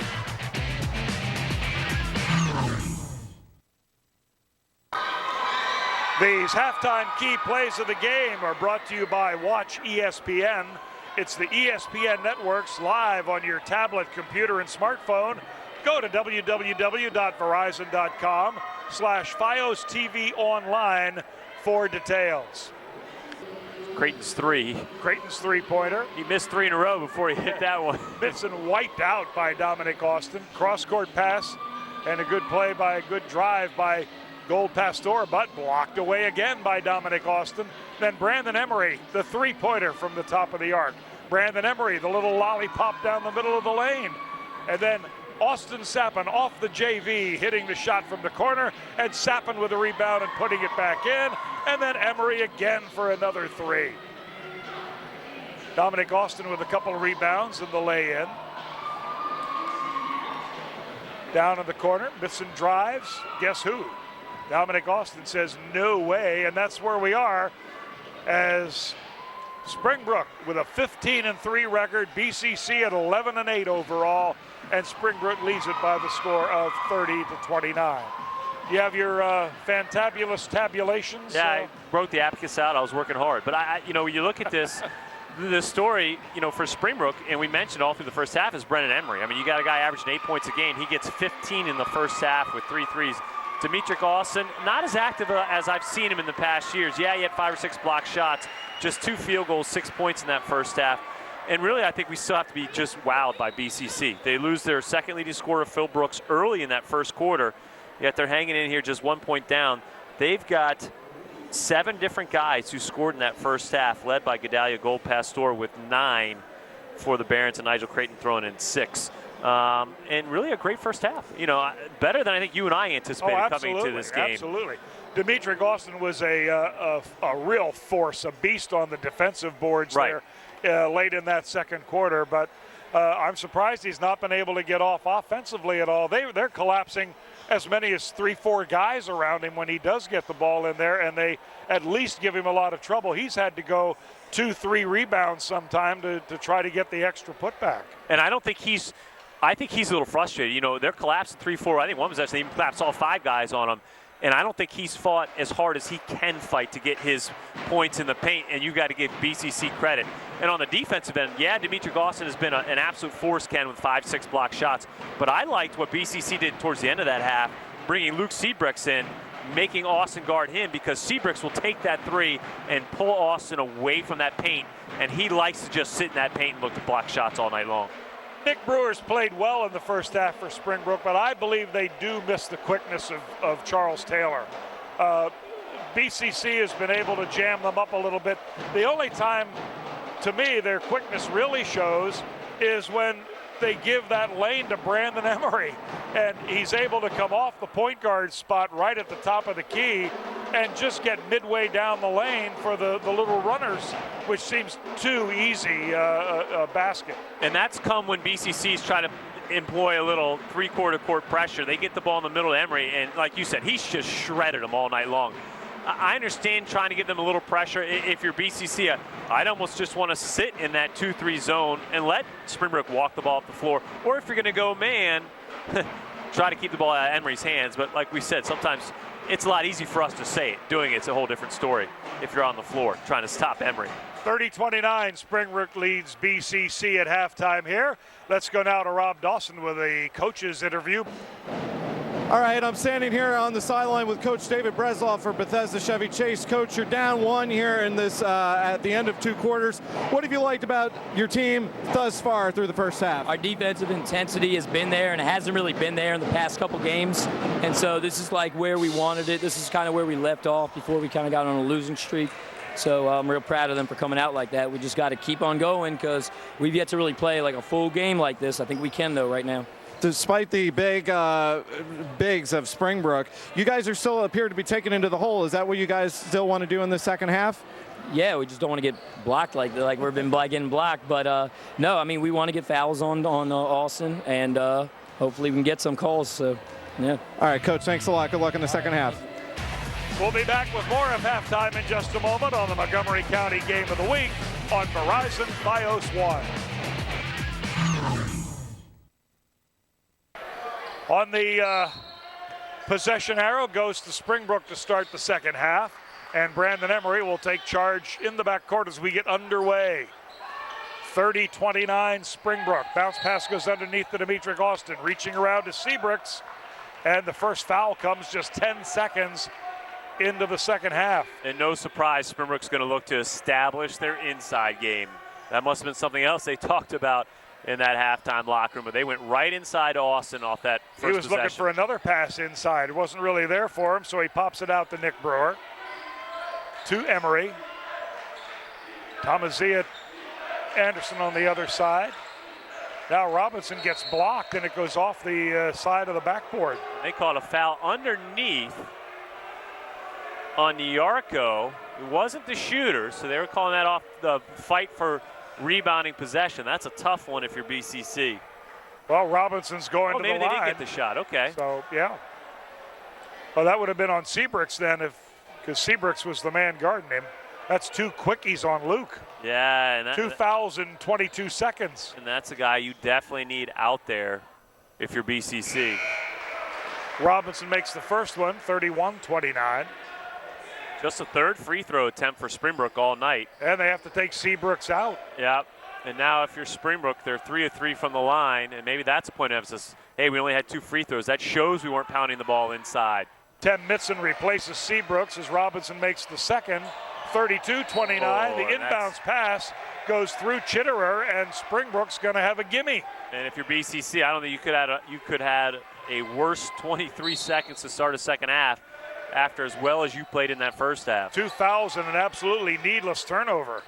These halftime key plays of the game are brought to you by Watch ESPN. It's the ESPN networks live on your tablet, computer, and smartphone. Go to www.verizon.com/Fios TV online for details. Creighton's three. Creighton's three-pointer. He missed 3 in a row before he hit that one. Benson wiped out by Dominic Austin. Cross-court pass and a good play by a good drive by Gold Pastor, but blocked away again by Dominic Austin. Then Brandon Emery, the three-pointer from the top of the arc. Brandon Emery, the little lollipop down the middle of the lane. And then Austin Sappin off the JV, hitting the shot from the corner, and Sappin with a rebound and putting it back in. And then Emery again for another 3. Dominic Austin with a couple of rebounds and the lay-in. Down in the corner, Benson drives. Guess who? Dominic Austin says no way, and that's where we are as Springbrook with a 15-3 record, BCC at 11-8 overall, and Springbrook leads it by the score of 30-29. You have your fantabulous tabulations? Yeah, I broke the abacus out. I was working hard. But, when you look at this, the story, for Springbrook, and we mentioned all through the first half, is Brennan Emery. I mean, you got a guy averaging 8 points a game. He gets 15 in the first half with 3 threes. Demetric Austin, not as active as I've seen him in the past years. Yeah, he had 5 or 6 block shots, just 2 field goals, 6 points in that first half. And really, I think we still have to be just wowed by BCC. They lose their second leading scorer, Phil Brooks, early in that first quarter, yet they're hanging in here just 1 point down. They've got 7 different guys who scored in that first half, led by Gedalia Gold Pastor with 9 for the Barons, and Nigel Creighton throwing in 6. And really a great first half. Better than I think you and I anticipated coming to this game. Absolutely. Demetric Austin was a real force, a beast on the defensive boards there late in that second quarter. But I'm surprised he's not been able to get off offensively at all. They're collapsing as many as 3-4 guys around him when he does get the ball in there, and they at least give him a lot of trouble. He's had to go 2-3 rebounds sometime to try to get the extra putback. And I think he's a little frustrated. They're collapsing 3-4. I think one possession, they even collapsed all 5 guys on him. And I don't think he's fought as hard as he can fight to get his points in the paint, and you got to give BCC credit. And on the defensive end, yeah, Demetric Austin has been an absolute force, Ken, with 5-6 block shots. But I liked what BCC did towards the end of that half, bringing Luke Seabricks in, making Austin guard him, because Seabricks will take that 3 and pull Austin away from that paint, and he likes to just sit in that paint and look to block shots all night long. Nick Brewer's played well in the first half for Springbrook, but I believe they do miss the quickness of Charles Taylor. BCC has been able to jam them up a little bit. The only time, to me, their quickness really shows is when they give that lane to Brandon Emery, and he's able to come off the point guard spot right at the top of the key and just get midway down the lane for the little runners, which seems too easy a basket. And that's come when BCC's trying to employ a little three-quarter court pressure. They get the ball in the middle of Emery, and like you said, he's just shredded them all night long. I understand trying to give them a little pressure. If you're BCC, I'd almost just want to sit in that 2-3 zone and let Springbrook walk the ball up the floor. Or if you're going to go man, try to keep the ball out of Emery's hands. But like we said, sometimes it's a lot easier for us to say it. Doing it's a whole different story if you're on the floor trying to stop Emery. 30-29, Springbrook leads BCC at halftime here. Let's go now to Rob Dawson with a coach's interview. All right, I'm standing here on the sideline with Coach David Bresloff for Bethesda Chevy Chase. Coach, you're down 1 here in this at the end of 2 quarters. What have you liked about your team thus far through the first half? Our defensive intensity has been there, and it hasn't really been there in the past couple games. And so this is like where we wanted it. This is kind of where we left off before we kind of got on a losing streak. So I'm real proud of them for coming out like that. We just got to keep on going because we've yet to really play like a full game like this. I think we can, though, right now. Despite the big bigs of Springbrook, you guys are still appear to be taken into the hole. Is that what you guys still want to do in the second half? Yeah, we just don't want to get blocked like we've been getting blocked. But no, I mean, we want to get fouls on Austin, and hopefully we can get some calls. So, yeah. All right, Coach, thanks a lot. Good luck in the second half. We'll be back with more of halftime in just a moment on the Montgomery County Game of the Week on Verizon Fios One. On the possession arrow goes to Springbrook to start the second half, and Brandon Emery will take charge in the backcourt as we get underway. 30-29 Springbrook. Bounce pass goes underneath to Demetric Austin, reaching around to Seabrooks, and the first foul comes just 10 seconds into the second half. And no surprise, Springbrook's going to look to establish their inside game. That must have been something else they talked about in that halftime locker room, but they went right inside Austin off that first He was possession. looking for another pass inside. It wasn't really there for him, so he pops it out to Nick Brewer. To Emery. Thomasia Anderson on the other side. Now Robinson gets blocked, and it goes off the side of the backboard. They called a foul underneath on Nyarko. It wasn't the shooter, so they were calling that off the fight for rebounding possession. That's a tough one if you're BCC. Well, Robinson's going to the line. Maybe they did get the shot. Okay. So, yeah. Well, that would have been on Seabrooks then, because Seabrooks was the man guarding him. That's 2 quickies on Luke. Yeah. And 2 fouls in 22 seconds. And that's a guy you definitely need out there if you're BCC. Robinson makes the first one, 31-29. Just a third free throw attempt for Springbrook all night. And they have to take Seabrooks out. Yep. And now if you're Springbrook, they're 3 of 3 from the line, and maybe that's a point of emphasis. Hey, we only had 2 free throws. That shows we weren't pounding the ball inside. Tim Mitson replaces Seabrooks as Robinson makes the second. 32-29. The inbounds pass goes through Chitterer, and Springbrook's going to have a gimme. And if you're BCC, I don't think you could have a worse 23 seconds to start a second half after as well as you played in that first half. 2 fouls and an absolutely needless turnover.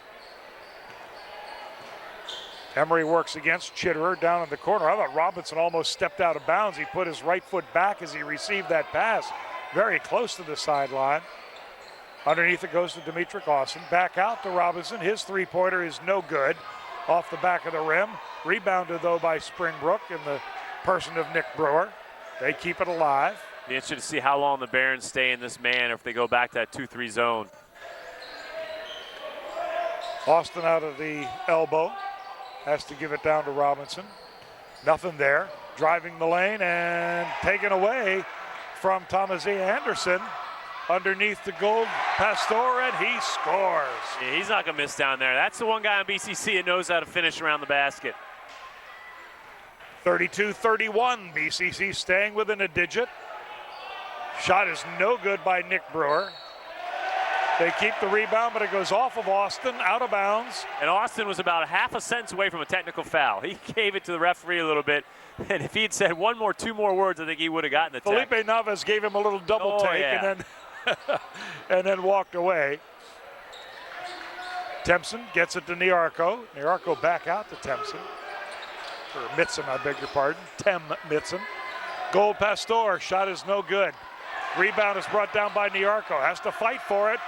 Emery works against Chitterer down in the corner. I thought Robinson almost stepped out of bounds. He put his right foot back as he received that pass. Very close to the sideline. Underneath it goes to Demetric Austin. Back out to Robinson. His three-pointer is no good. Off the back of the rim. Rebounded, though, by Springbrook in the person of Nick Brewer. They keep it alive. Be interested to see how long the Barons stay in this man if they go back to that 2-3 zone. Austin out of the elbow. Has to give it down to Robinson. Nothing there. Driving the lane and taken away from Thomasia Anderson. Underneath the gold Pastor, and he scores. Yeah, he's not going to miss down there. That's the one guy on BCC that knows how to finish around the basket. 32-31. BCC staying within a digit. Shot is no good by Nick Brewer. They keep the rebound, but it goes off of Austin, out of bounds. And Austin was about a half a sentence away from a technical foul. He gave it to the referee a little bit, and if he had said 2 more words, I think he would have gotten the tech. Felipe Navas gave him a little double take, yeah. and then walked away. Tempson gets it to Nyarko. Nyarko back out to Tempson. Or Mitson, I beg your pardon. Tem Mitson. Gold Pastor, shot is no good. Rebound is brought down by Nyarko. Has to fight for it.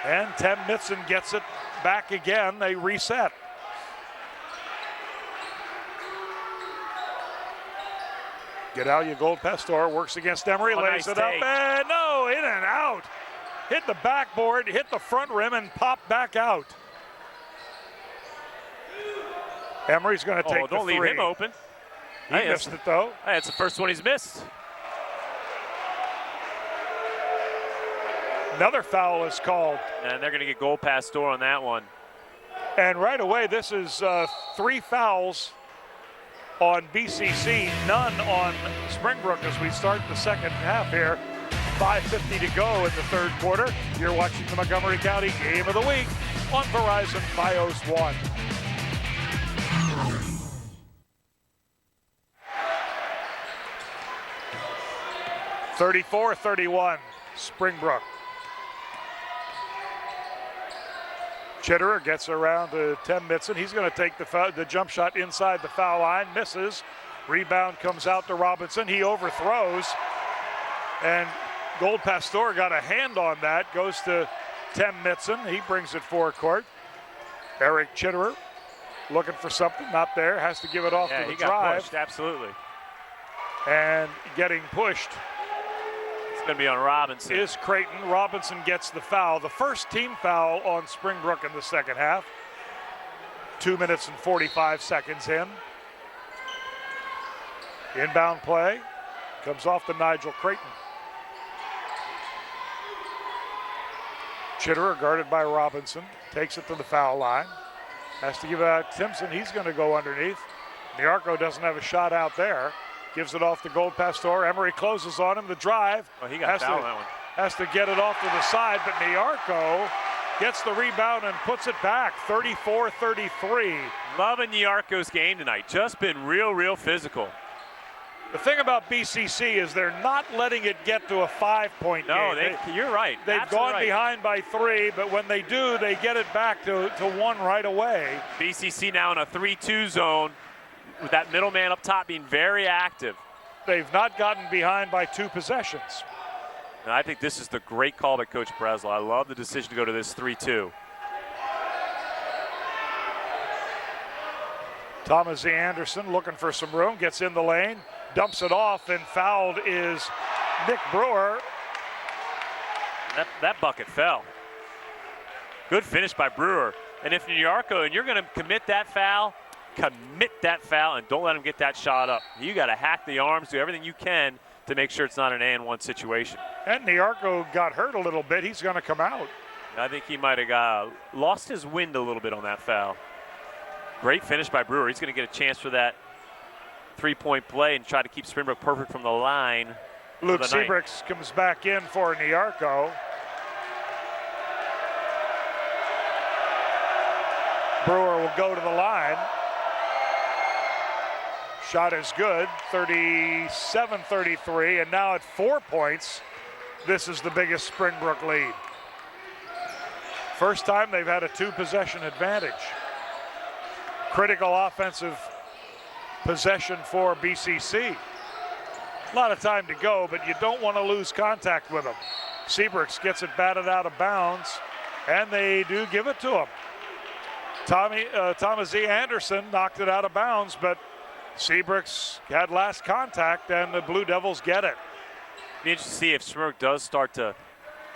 And Tem Mitson gets it back again. They reset. Gedalia Gold Pastor works against Emery, lays it up, and no, in and out. Hit the backboard, hit the front rim, and popped back out. Emery's going to take the don't three. leave him open. He missed it, though. Hey, it's the first one he's missed. Another foul is called. And they're going to get goal past door on that one. And right away, this is 3 fouls on BCC, none on Springbrook as we start the second half here. 5:50 to go in the third quarter. You're watching the Montgomery County Game of the Week on Verizon Fios 1. (34-31), Springbrook. Chitterer gets around to Tim Mitson. He's going to take the jump shot inside the foul line, misses. Rebound comes out to Robinson. He overthrows, and Gold Pastor got a hand on that. Goes to Tim Mitson. He brings it forecourt. Eric Chitterer looking for something, not there. Has to give it off to the he got drive. pushed, absolutely. And getting pushed Going to be on Robinson. is Creighton. Robinson gets the foul. The first team foul on Springbrook in the second half. 2 minutes and 45 seconds in. Inbound play comes off to Nigel Creighton. Chitterer guarded by Robinson. Takes it to the foul line. Has to give it out to Timpson. He's going to go underneath. Niarco doesn't have a shot out there. Gives it off to Gold Pastor. Emery closes on him. The drive. Oh, he got fouled on that one. Has to get it off to the side, but Niarco gets the rebound and puts it back. 34-33. Loving Niarco's game tonight. Just been real physical. The thing about BCC is they're not letting it get to a 5-point game. No, you're right. They've Absolutely gone right. behind by 3, but when they do, they get it back to 1 right away. BCC now in a 3-2 zone with that middle man up top being very active. They've not gotten behind by 2 possessions. And I think this is the great call by Coach Breslau. I love the decision to go to this 3-2. Thomas E. Anderson looking for some room, gets in the lane, dumps it off, and fouled is Nick Brewer. That bucket fell. Good finish by Brewer. And if Niarco, and you're going to commit that foul, and don't let him get that shot up. You got to hack the arms, do everything you can to make sure it's not an and-one situation. And Niarco got hurt a little bit. He's going to come out. I think he might have lost his wind a little bit on that foul. Great finish by Brewer. He's going to get a chance for that 3-point play and try to keep Springbrook perfect from the line. Luke Seabricks comes back in for Niarco. Brewer will go to the line. Shot is good, 37-33, and now at 4 points, this is the biggest Springbrook lead. First time they've had a 2-possession advantage. Critical offensive possession for BCC. A lot of time to go, but you don't want to lose contact with them. Seabricks gets it batted out of bounds, and they do give it to him. Thomas E. Anderson knocked it out of bounds, but Seabricks had last contact, and the Blue Devils get it. Be interesting to see if Springbrook does start to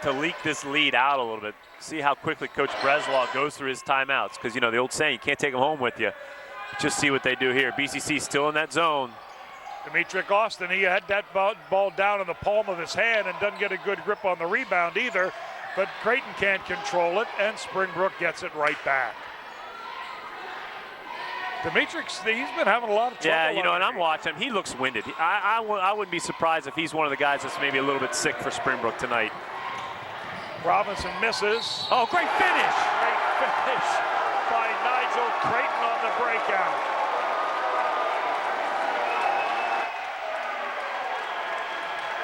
leak this lead out a little bit. See how quickly Coach Breslau goes through his timeouts, because, you know, the old saying, you can't take them home with you. Just see what they do here. BCC still in that zone. Demetric Austin, he had that ball down in the palm of his hand and doesn't get a good grip on the rebound either, but Creighton can't control it, and Springbrook gets it right back. Demetric's, he's been having a lot of trouble. Yeah, you know, and I'm watching him. He looks winded. I wouldn't be surprised if he's one of the guys that's maybe a little bit sick for Springbrook tonight. Robinson misses. Oh, great finish! Great finish by Nigel Creighton on the breakout.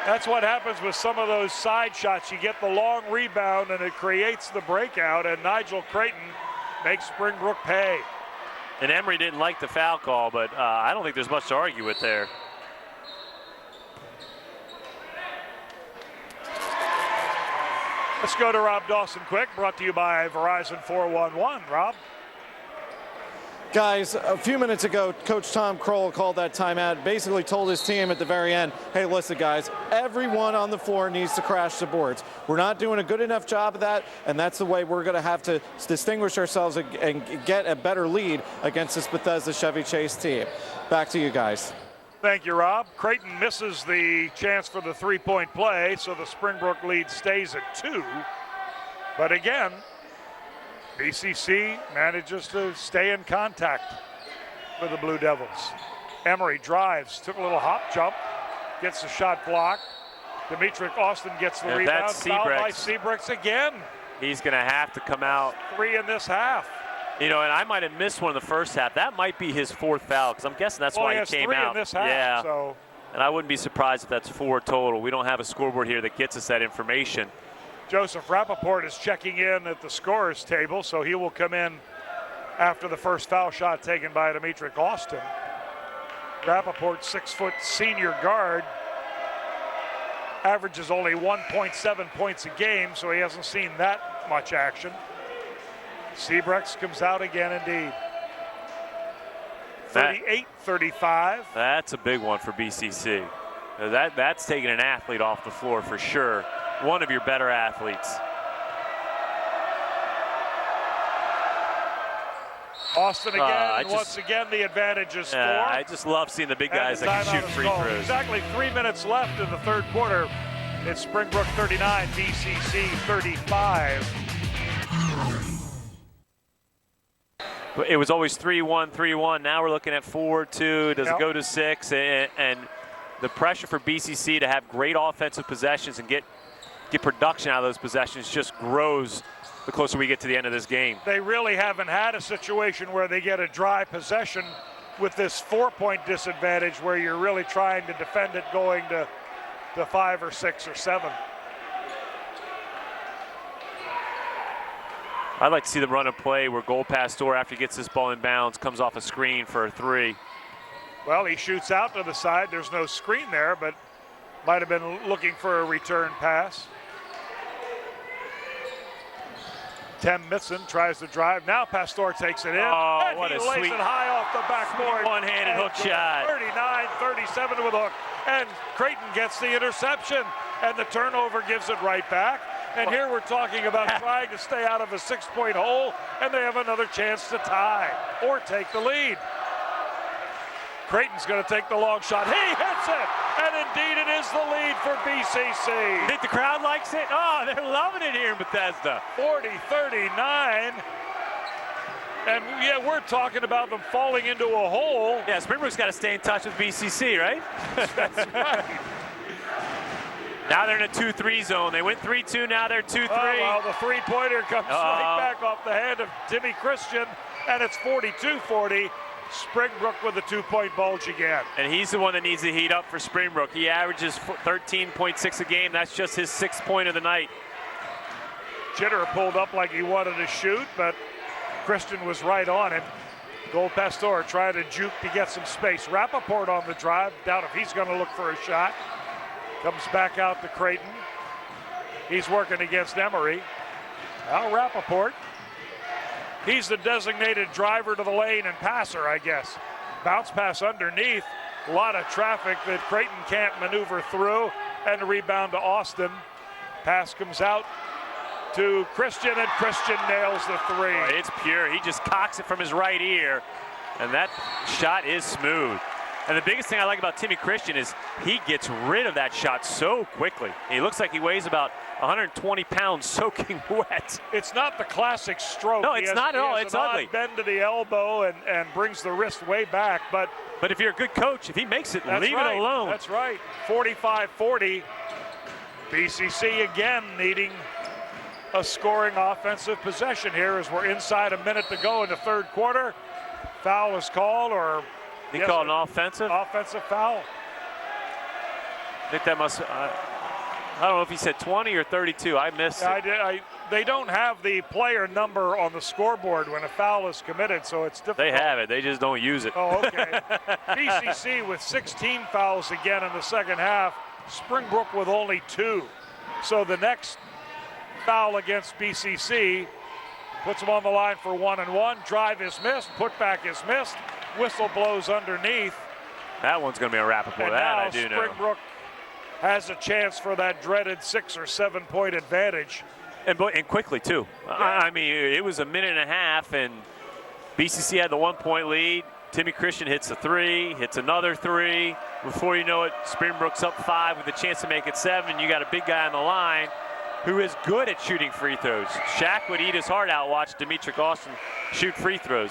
That's what happens with some of those side shots. You get the long rebound and it creates the breakout, and Nigel Creighton makes Springbrook pay. And Emery didn't like the foul call, but I don't think there's much to argue with there. Let's go to Rob Dawson quick, brought to you by Verizon 411. Rob? Guys, a few minutes ago, Coach Tom Kroll called that timeout, basically told his team at the very end, hey, listen, guys, everyone on the floor needs to crash the boards. We're not doing a good enough job of that, and that's the way we're going to have to distinguish ourselves and get a better lead against this Bethesda Chevy Chase team. Back to you guys. Thank you, Rob. Creighton misses the chance for the three-point play, so the Springbrook lead stays at 2. But again, BCC manages to stay in contact with the Blue Devils. Emery drives, took a little hop jump, gets the shot blocked. Demetric Austin gets the rebound. Fouled by Seabricks again. He's going to have to come out. 3 in this half. You know, and I might have missed one in the first half. That might be his 4th foul, because I'm guessing that's why he came out. 3 in this half, yeah. So. And I wouldn't be surprised if that's 4 total. We don't have a scoreboard here that gets us that information. Joseph Rappaport is checking in at the scorer's table, so he will come in after the first foul shot taken by Demetric Austin. Rappaport, 6-foot senior guard, averages only 1.7 points a game, so he hasn't seen that much action. Seabricks comes out again indeed. 38-35. That's a big one for BCC. That's taking an athlete off the floor for sure. One of your better athletes. Austin again, once again the advantage is 4. I just love seeing the big guys that can shoot free throws. Exactly 3 minutes left in the third quarter. It's Springbrook 39, BCC 35. It was always 3-1, 3-1. Now we're looking at 4-2. Does it go to 6? And the pressure for BCC to have great offensive possessions and get production out of those possessions just grows the closer we get to the end of this game. They really haven't had a situation where they get a dry possession with this 4-point disadvantage where you're really trying to defend it going to 5 or 6 or 7. I'd like to see them run a play where Goldpastor, after he gets this ball in bounds, comes off a screen for a 3. Well, he shoots out to the side. There's no screen there, but might have been looking for a return pass. Tim Mitson tries to drive. Now Pastor takes it in. Oh, and what he a lays sweet, it high off the backboard. One-handed hook shot. 39-37 with a hook. And Creighton gets the interception. And the turnover gives it right back. And here we're talking about trying to stay out of a 6-point hole. And they have another chance to tie or take the lead. Creighton's going to take the long shot. He hits it. And indeed it is the lead for BCC. You think the crowd likes it? Oh, they're loving it here in Bethesda. 40-39. And yeah, we're talking about them falling into a hole. Yeah, Springbrook's got to stay in touch with BCC, right? That's right. Now they're in a 2-3 zone. They went 3-2, now they're 2-3. Oh, well, the three-pointer comes right back off the hand of Timmy Christian, and it's 42-40. Springbrook with a 2-point bulge again. And he's the one that needs to heat up for Springbrook. He averages 13.6 a game. That's just his 6th point of the night. Jitter pulled up like he wanted to shoot, but Christian was right on him. Goldpastor trying to juke to get some space. Rappaport on the drive. Doubt if he's going to look for a shot. Comes back out to Creighton. He's working against Emery. Now Rappaport. He's the designated driver to the lane and passer, I guess. Bounce pass underneath. A lot of traffic that Creighton can't maneuver through. And a rebound to Austin. Pass comes out to Christian, and Christian nails the 3. Oh, it's pure. He just cocks it from his right ear. And that shot is smooth. And the biggest thing I like about Timmy Christian is he gets rid of that shot so quickly. He looks like he weighs about 120 pounds soaking wet. It's not the classic stroke. No, it's not at all. It's ugly. Bend to the elbow and brings the wrist way back. But if you're a good coach, if he makes it, leave it alone. That's right. 45-40. BCC again needing a scoring offensive possession here as we're inside a minute to go in the third quarter. Foul is called, or he called an offensive? Offensive foul. I think that must, I don't know if he said 20 or 32. I missed it. They don't have the player number on the scoreboard when a foul is committed, so it's difficult. They have it. They just don't use it. Oh, okay. BCC with 16 fouls again in the second half. Springbrook with only 2. So the next foul against BCC puts them on the line for 1-1. Drive is missed. Putback is missed. Whistle blows underneath. That one's going to be a Rappaport. That I do know. Springbrook has a chance for that dreaded 6 or 7 point advantage. And quickly, too. Yeah. I mean, it was a minute and a half, and BCC had the 1 point lead. Timmy Christian hits a 3, hits another 3. Before you know it, Springbrook's up 5 with a chance to make it 7. You got a big guy on the line who is good at shooting free throws. Shaq would eat his heart out watch Demetric Austin shoot free throws,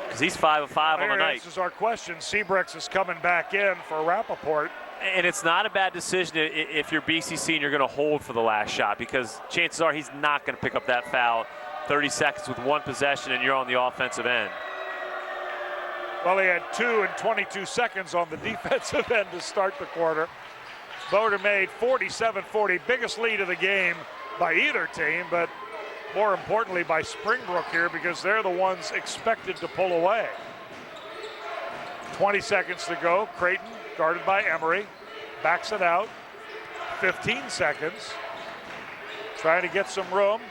because he's 5 of 5 on the night. This is our question. Seabrooks is coming back in for Rappaport. And it's not a bad decision if you're BCC and you're going to hold for the last shot, because chances are he's not going to pick up that foul. 30 seconds with 1 possession and you're on the offensive end. Well, he had 2 and 22 seconds on the defensive end to start the quarter. Boulder made 47-40, biggest lead of the game by either team, but more importantly by Springbrook here, because they're the ones expected to pull away. 20 seconds to go. Creighton, guarded by Emery, backs it out. 15 seconds. Trying to get some room.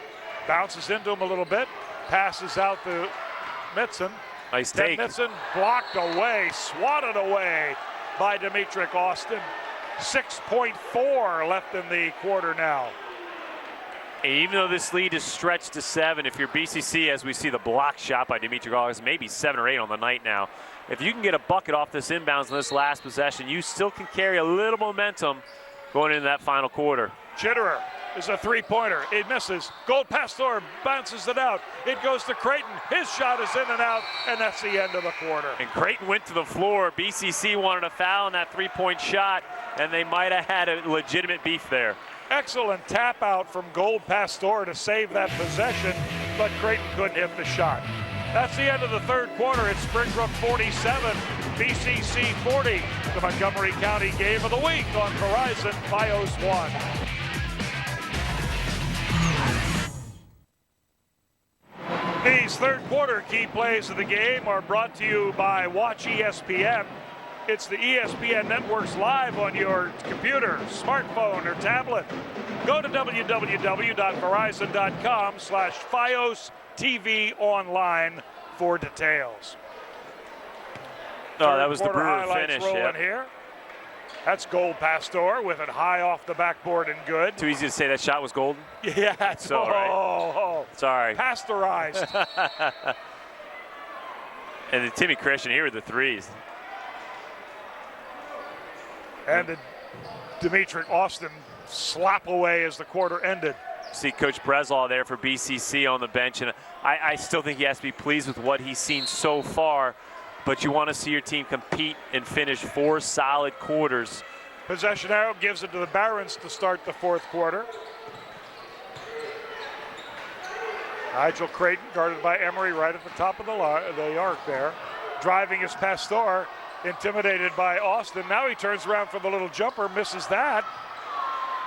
Bounces into him a little bit. Passes out to Mitson. Nice take. Mitson blocked away, swatted away by Demetric Austin. 6.4 left in the quarter now. And even though this lead is stretched to 7, if you're BCC, as we see the block shot by Demetric Austin, maybe 7 or 8 on the night now. If you can get a bucket off this inbounds in this last possession, you still can carry a little momentum going into that final quarter. Chitterer is a three-pointer. It misses. Gold Pastor bounces it out. It goes to Creighton. His shot is in and out, and that's the end of the quarter. And Creighton went to the floor. BCC wanted a foul on that three-point shot, and they might have had a legitimate beef there. Excellent tap out from Gold Pastor to save that possession, but Creighton couldn't hit the shot. That's the end of the third quarter. It's Springbrook 47, BCC 40. The Montgomery County Game of the Week on Verizon Fios 1. These third quarter key plays of the game are brought to you by Watch ESPN. It's the ESPN Networks live on your computer, smartphone, or tablet. Go to www.verizon.com/Fios TV online for details. Oh, that was the Third quarter Brewer highlights finish. rolling Yep. here. That's Gold Pastor with it high off the backboard and good. Too easy to say that shot was golden. Yeah, it's all right. Sorry. Pasteurized. And then Timmy Christian here with the threes. And the Demetric Austin slap away as the quarter ended. See Coach Breslaw there for BCC on the bench, and I still think he has to be pleased with what he's seen so far, but you want to see your team compete and finish 4 solid quarters. Possession arrow gives it to the Barons to start the fourth quarter. Nigel Creighton, guarded by Emery, right at the top of the arc there. Driving is Pastor, intimidated by Austin. Now he turns around for the little jumper, misses that.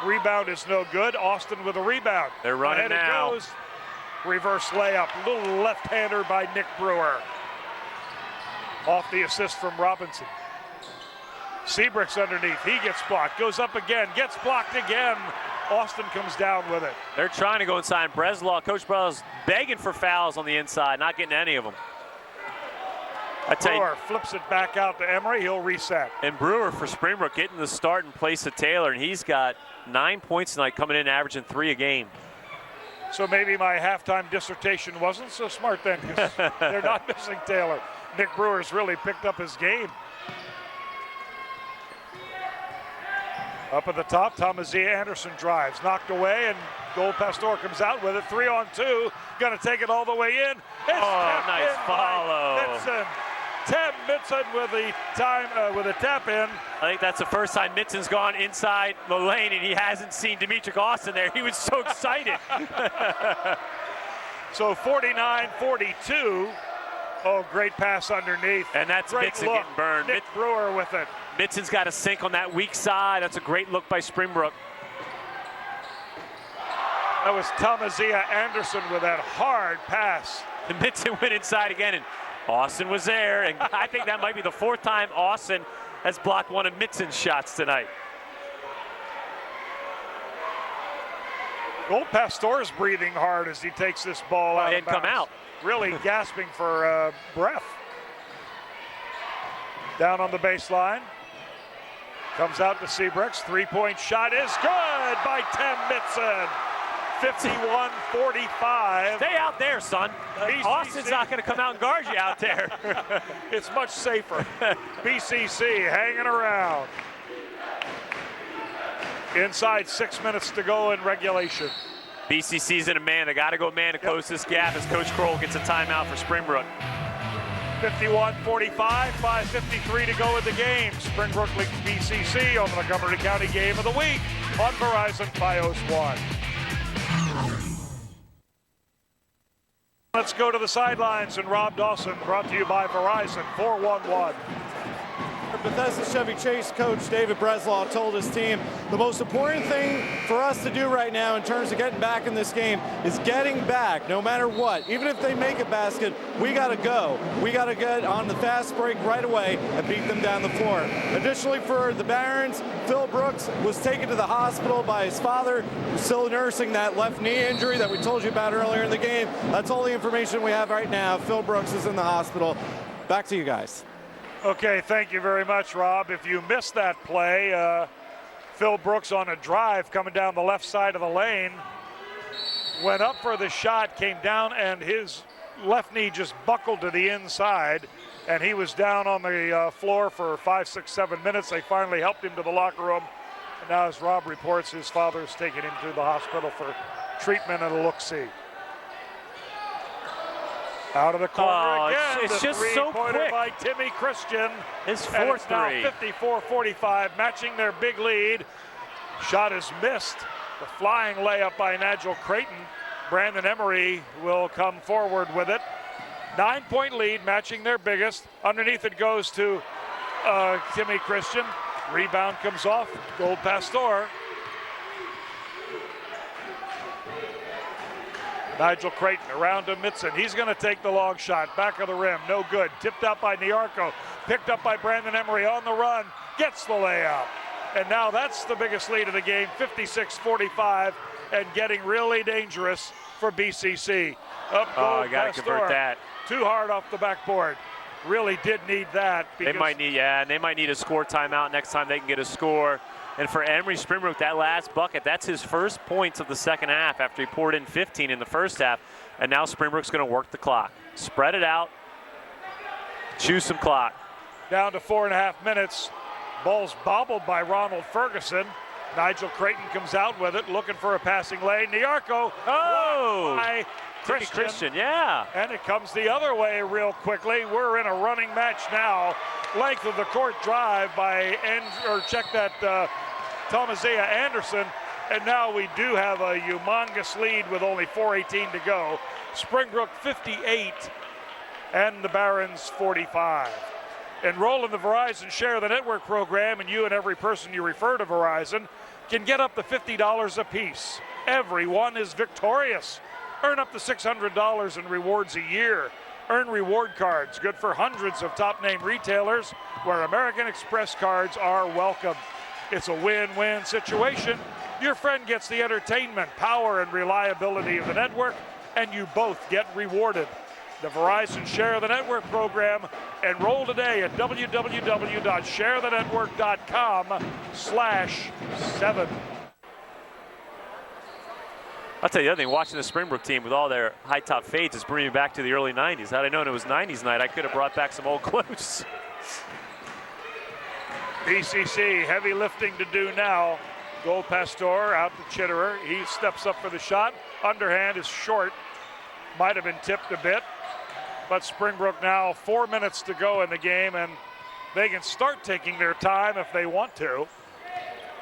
Rebound is no good. Austin with a rebound. They're running Ahead now. It goes. Reverse layup. Little left-hander by Nick Brewer. Off the assist from Robinson. Seabrooks underneath. He gets blocked. Goes up again. Gets blocked again. Austin comes down with it. They're trying to go inside. Breslaw, Coach Breslaw's begging for fouls on the inside, not getting any of them. I tell you, Brewer flips it back out to Emery. He'll reset. and Brewer for Springbrook getting the start in place of Taylor, and he's got 9 points tonight, coming in averaging 3 a game. So maybe my halftime dissertation wasn't so smart then, because they're not missing Taylor. Nick Brewer's really picked up his game. Up at the top, Thomasia Anderson drives, knocked away, and Gold Pastor comes out with it. 3-on-2, gonna take it all the way in. It's nice follow. Mitson. Tim Mitson with the with a tap in. I think that's the first time Mitson's gone inside the lane, and he hasn't seen Demetric Austin there. He was so excited. So 49-42. Oh, great pass underneath. And that's great Mitson look. getting burned. Nick Brewer with it. Mitson's got a sink on that weak side. That's a great look by Springbrook. That was Thomasia Anderson with that hard pass. And Mitson went inside again, and Austin was there. And I think that might be the 4th time Austin has blocked one of Mitson's shots tonight. Gold Pastor's breathing hard as he takes this ball out. He hadn't come out. Really gasping for breath. Down on the baseline. Comes out to Seabrooks. 3-point shot is good by Tim Mitson. 51-45. Stay out there, son. BCC. Austin's not going to come out and guard you out there. It's much safer. BCC hanging around. Inside 6 minutes to go in regulation. BCC's in a man. They got to go man to close this gap as Coach Kroll gets a timeout for Springbrook. 51-45, 5:53 to go in the game. Springbrook leads BCC on the Montgomery County Game of the Week on Verizon Fios 1. Let's go to the sidelines, and Rob Dawson, brought to you by Verizon 411. Bethesda Chevy Chase coach David Breslaw told his team the most important thing for us to do right now in terms of getting back in this game is getting back no matter what. Even if they make a basket, we got to go. We got to get on the fast break right away and beat them down the floor. Additionally, for the Barons, Phil Brooks was taken to the hospital by his father, who's still nursing that left knee injury that we told you about earlier in the game. That's all the information we have right now. Phil Brooks is in the hospital. Back to you guys. Okay, thank you very much, Rob. If you missed that play, Phil Brooks on a drive coming down the left side of the lane, went up for the shot, came down, and his left knee just buckled to the inside, and he was down on the floor for 5, 6, 7 minutes. They finally helped him to the locker room. And now, as Rob reports, his father's taking him to the hospital for treatment and a look-see. Out of the corner again. It's just so quick by Timmy Christian. His And fourth it's now three. 54-45, matching their big lead. Shot is missed. The flying layup by Nigel Creighton. Brandon Emery will come forward with it. 9-point lead, matching their biggest. Underneath it goes to Timmy Christian. Rebound comes off. Gold Pastor. Nigel Creighton around to Mitson. He's going to take the long shot. Back of the rim. No good. Tipped out by Niarco. Picked up by Brandon Emery on the run. Gets the layup. And now that's the biggest lead of the game, 56-45, and getting really dangerous for BCC. Up Oh, goal, you got to convert Pastor. that. Too hard off the backboard. Really did need that. They might need, they might need a score timeout next time they can get a score. And for Emery Springbrook, that last bucket, that's his first points of the second half after he poured in 15 in the first half. And now Springbrook's going to work the clock. Spread it out. Choose some clock. Down to 4.5 minutes. Ball's bobbled by Ronald Ferguson. Nigel Creighton comes out with it, looking for a passing lane. Niarco. Oh! By Christian, yeah. And it comes the other way real quickly. We're in a running match now. Length of the court drive by, Thomasia Anderson. And now we do have a humongous lead with only 4:18 to go. Springbrook 58 and the Barons 45. Enroll in the Verizon Share the Network program, and you and every person you refer to Verizon can get up to $50 apiece. Everyone is victorious. Earn up to $600 in rewards a year. Earn reward cards, good for hundreds of top-name retailers where American Express cards are welcome. It's a win-win situation. Your friend gets the entertainment, power, and reliability of the network, and you both get rewarded. The Verizon Share the Network program. Enroll today at www.sharethenetwork.com/7. I'll tell you the other thing, watching the Springbrook team with all their high top fades is bringing me back to the early 90s. Had I known it was 90s night, I could have brought back some old clothes. BCC heavy lifting to do now. Gold Pastor out to Chitterer. He steps up for the shot. Underhand is short. Might have been tipped a bit. But Springbrook now 4 minutes to go in the game, and they can start taking their time if they want to.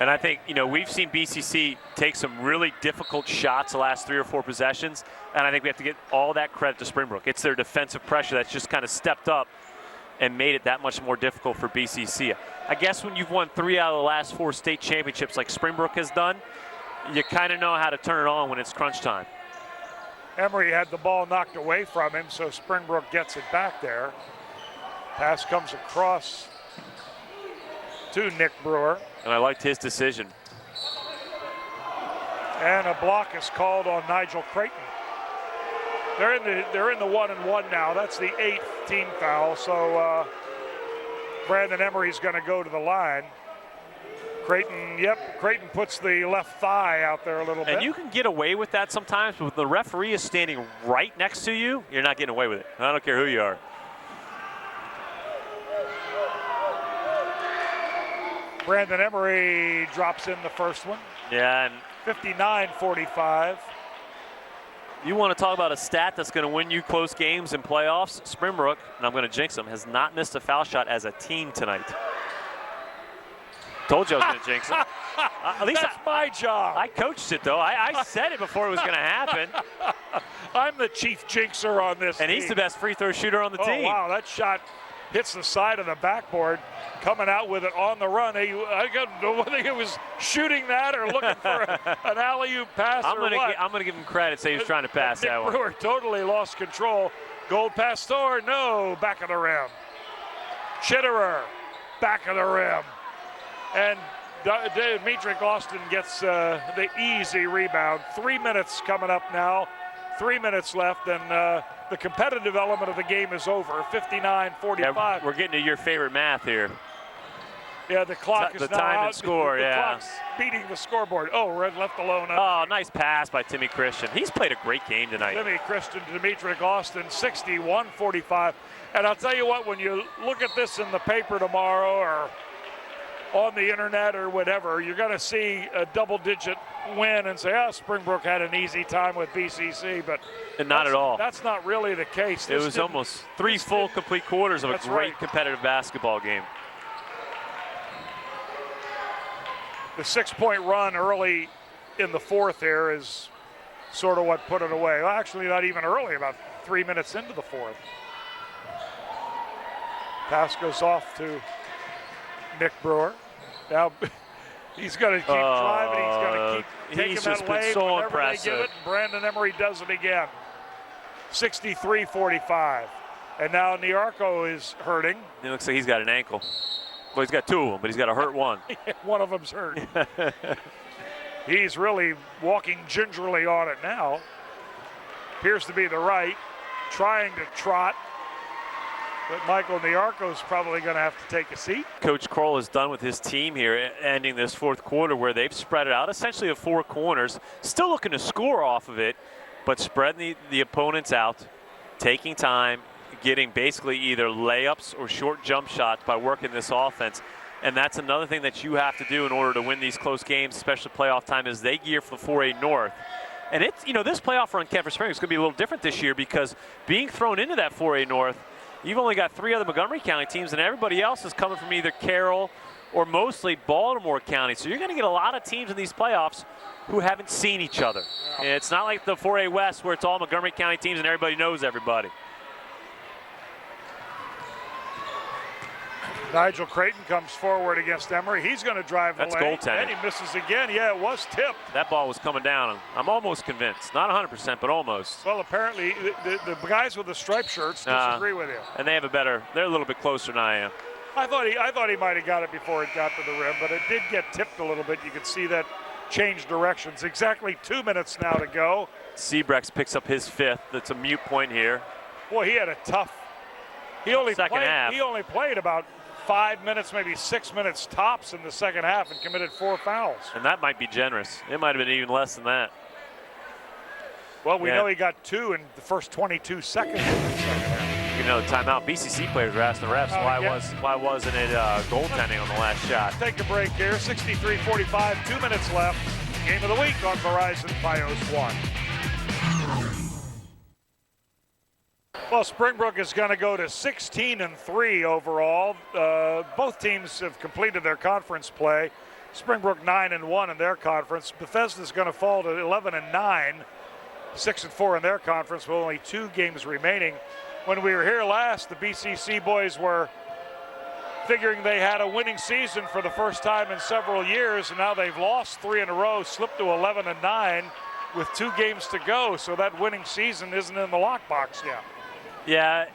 And I think, we've seen BCC take some really difficult shots the last 3 or 4 possessions, and I think we have to get all that credit to Springbrook. It's their defensive pressure that's just kind of stepped up and made it that much more difficult for BCC. I guess when you've won 3 out of the last 4 state championships like Springbrook has done, you kind of know how to turn it on when it's crunch time. Emery had the ball knocked away from him, so Springbrook gets it back there. Pass comes across to Nick Brewer. And I liked his decision. And a block is called on Nigel Creighton. They're in the 1-and-1 now. That's the 8th team foul. So Brandon Emery's going to go to the line. Creighton puts the left thigh out there a little bit. And you can get away with that sometimes, but when the referee is standing right next to you, you're not getting away with it. I don't care who you are. Brandon Emery drops in the first one. Yeah, and 59-45. you want to talk about a stat that's going to win you close games in playoffs? Springbrook, and I'm going to jinx them, has not missed a foul shot as a team tonight. Told you I was going to jinx them. At least That's my job. I coached it, though. I said it before it was going to happen. I'm the chief jinxer on this And team. he's the best free throw shooter on the team. Oh, wow, that shot hits the side of the backboard, coming out with it on the run. I don't know whether he was shooting that or looking for an alley-oop pass I'm or what. going to give him credit, say he was trying to pass Nick that one. Brewer totally lost control. Gold Pastor, no, back of the rim. Chitterer, back of the rim. And Dimitri Austin gets the easy rebound. 3 minutes coming up now. 3 minutes left, and the competitive element of the game is over. 59-45. Yeah, we're getting to your favorite math here. Yeah, the clock is the now time out. and score, the yeah. clock's beating the scoreboard. Oh, Red left alone. Oh, nice pass by Timmy Christian. He's played a great game tonight. Timmy Christian to Dimitri Austin, 61-45. And I'll tell you what, when you look at this in the paper tomorrow or on the internet or whatever, you're going to see a double-digit win and say, oh, Springbrook had an easy time with BCC, but And not at all. That's not really the case. It was almost three full complete quarters of a great competitive basketball game. The 6-point run early in the fourth here is sort of what put it away. Well, actually, not even early, about 3 minutes into the fourth. Pass goes off to Nick Brewer. Now he's going to keep driving. He's going to keep taking that lane whenever they give it. And Brandon Emery does it again. 63-45. And now Niarco is hurting. It looks like he's got an ankle. Well, he's got two of them, but he's got to hurt one. One of them's hurt. He's really walking gingerly on it now. Appears to be the right, trying to trot. But Michael Niarco is probably going to have to take a seat. Coach Kroll is done with his team here, ending this fourth quarter where they've spread it out, essentially of four corners. Still looking to score off of it, but spreading the opponents out, taking time, getting basically either layups or short jump shots by working this offense. And that's another thing that you have to do in order to win these close games, especially playoff time, as they gear for the 4A North. And it's, this playoff run, Kent, for Spring is going to be a little different this year because being thrown into that 4A North, you've only got three other Montgomery County teams, and everybody else is coming from either Carroll or mostly Baltimore County. So you're going to get a lot of teams in these playoffs who haven't seen each other. And it's not like the 4A West where it's all Montgomery County teams and everybody knows everybody. Nigel Creighton comes forward against Emery. He's going to drive the lane. That's goaltending. And he misses again. Yeah, it was tipped. That ball was coming down. I'm almost convinced. Not 100%, but almost. Well, apparently the guys with the striped shirts disagree with you. And they have they're a little bit closer than I am. I thought he might have got it before it got to the rim, but it did get tipped a little bit. You could see that change directions. Exactly 2 minutes now to go. Sebrex picks up his fifth. That's a mute point here. Boy, he had a tough. He only half. He only played about 5 minutes, maybe 6 minutes tops in the second half, and committed 4 fouls. And that might be generous. It might have been even less than that. Well, we know he got 2 in the first 22 seconds of the second half. Timeout. BCC players were asking the refs why wasn't it goaltending on the last shot. Take a break here. 63-45, 2 minutes left. Game of the week on Verizon Fios 1. Well, Springbrook is going to go to 16-3 overall. Both teams have completed their conference play. Springbrook 9-1 in their conference. Bethesda is going to fall to 11-9, 6-4 in their conference with only 2 games remaining. When we were here last, the BCC boys were figuring they had a winning season for the first time in several years, and now they've lost 3 in a row, slipped to 11-9 with 2 games to go. So that winning season isn't in the lockbox yet. Yeah,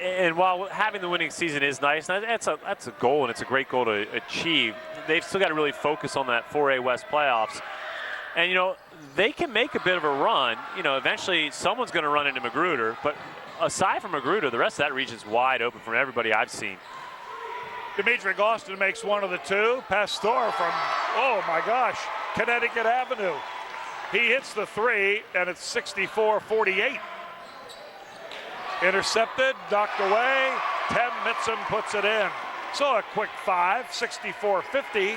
and while having the winning season is nice, that's a goal, and it's a great goal to achieve, they've still got to really focus on that 4A West playoffs. And, they can make a bit of a run. Eventually someone's going to run into Magruder, but aside from Magruder, the rest of that region's wide open from everybody I've seen. Demetric Austin makes one of the two. Pastor from, oh my gosh, Connecticut Avenue. He hits the three, and it's 64-48. Intercepted, knocked away. Tim Mitson puts it in. So a quick 5, 64-50.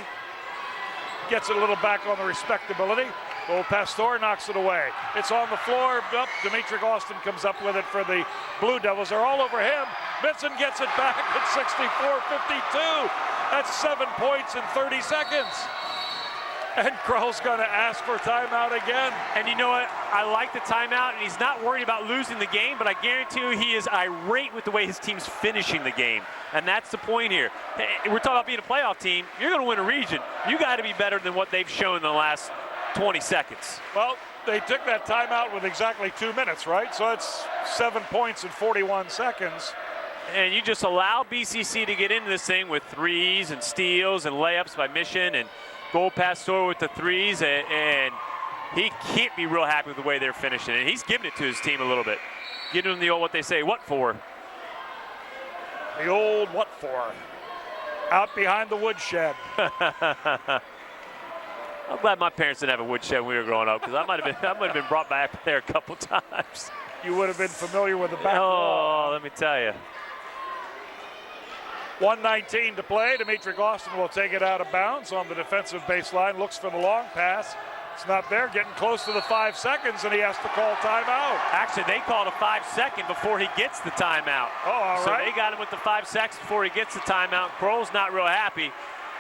Gets it a little back on the respectability. Gold Pastor knocks it away. It's on the floor. Up. Demetric Austin comes up with it for the Blue Devils. They're all over him. Mitson gets it back at 64-52. That's 7 points in 30 seconds. And Kroll's going to ask for timeout again. And you know what? I like the timeout, and he's not worried about losing the game, but I guarantee you he is irate with the way his team's finishing the game. And that's the point here. We're talking about being a playoff team. You're going to win a region. You got to be better than what they've shown in the last 20 seconds. Well, they took that timeout with exactly 2 minutes, right? So it's 7 points in 41 seconds. And you just allow BCC to get into this thing with threes and steals and layups by Mission and Gold Pastor with the threes, and he can't be real happy with the way they're finishing. And he's giving it to his team a little bit. Giving them the old, what they say, what for? The old what for? Out behind the woodshed. I'm glad my parents didn't have a woodshed when we were growing up, because I might have been brought back there a couple times. You would have been familiar with the back. Oh, let me tell you. 1:19 to play. Demetric Austin will take it out of bounds on the defensive baseline. Looks for the long pass. It's not there. Getting close to the 5 seconds, and he has to call timeout. Actually, they called a 5-second before he gets the timeout. Oh, all so right. They got him with the 5 seconds before he gets the timeout. Kroll's not real happy.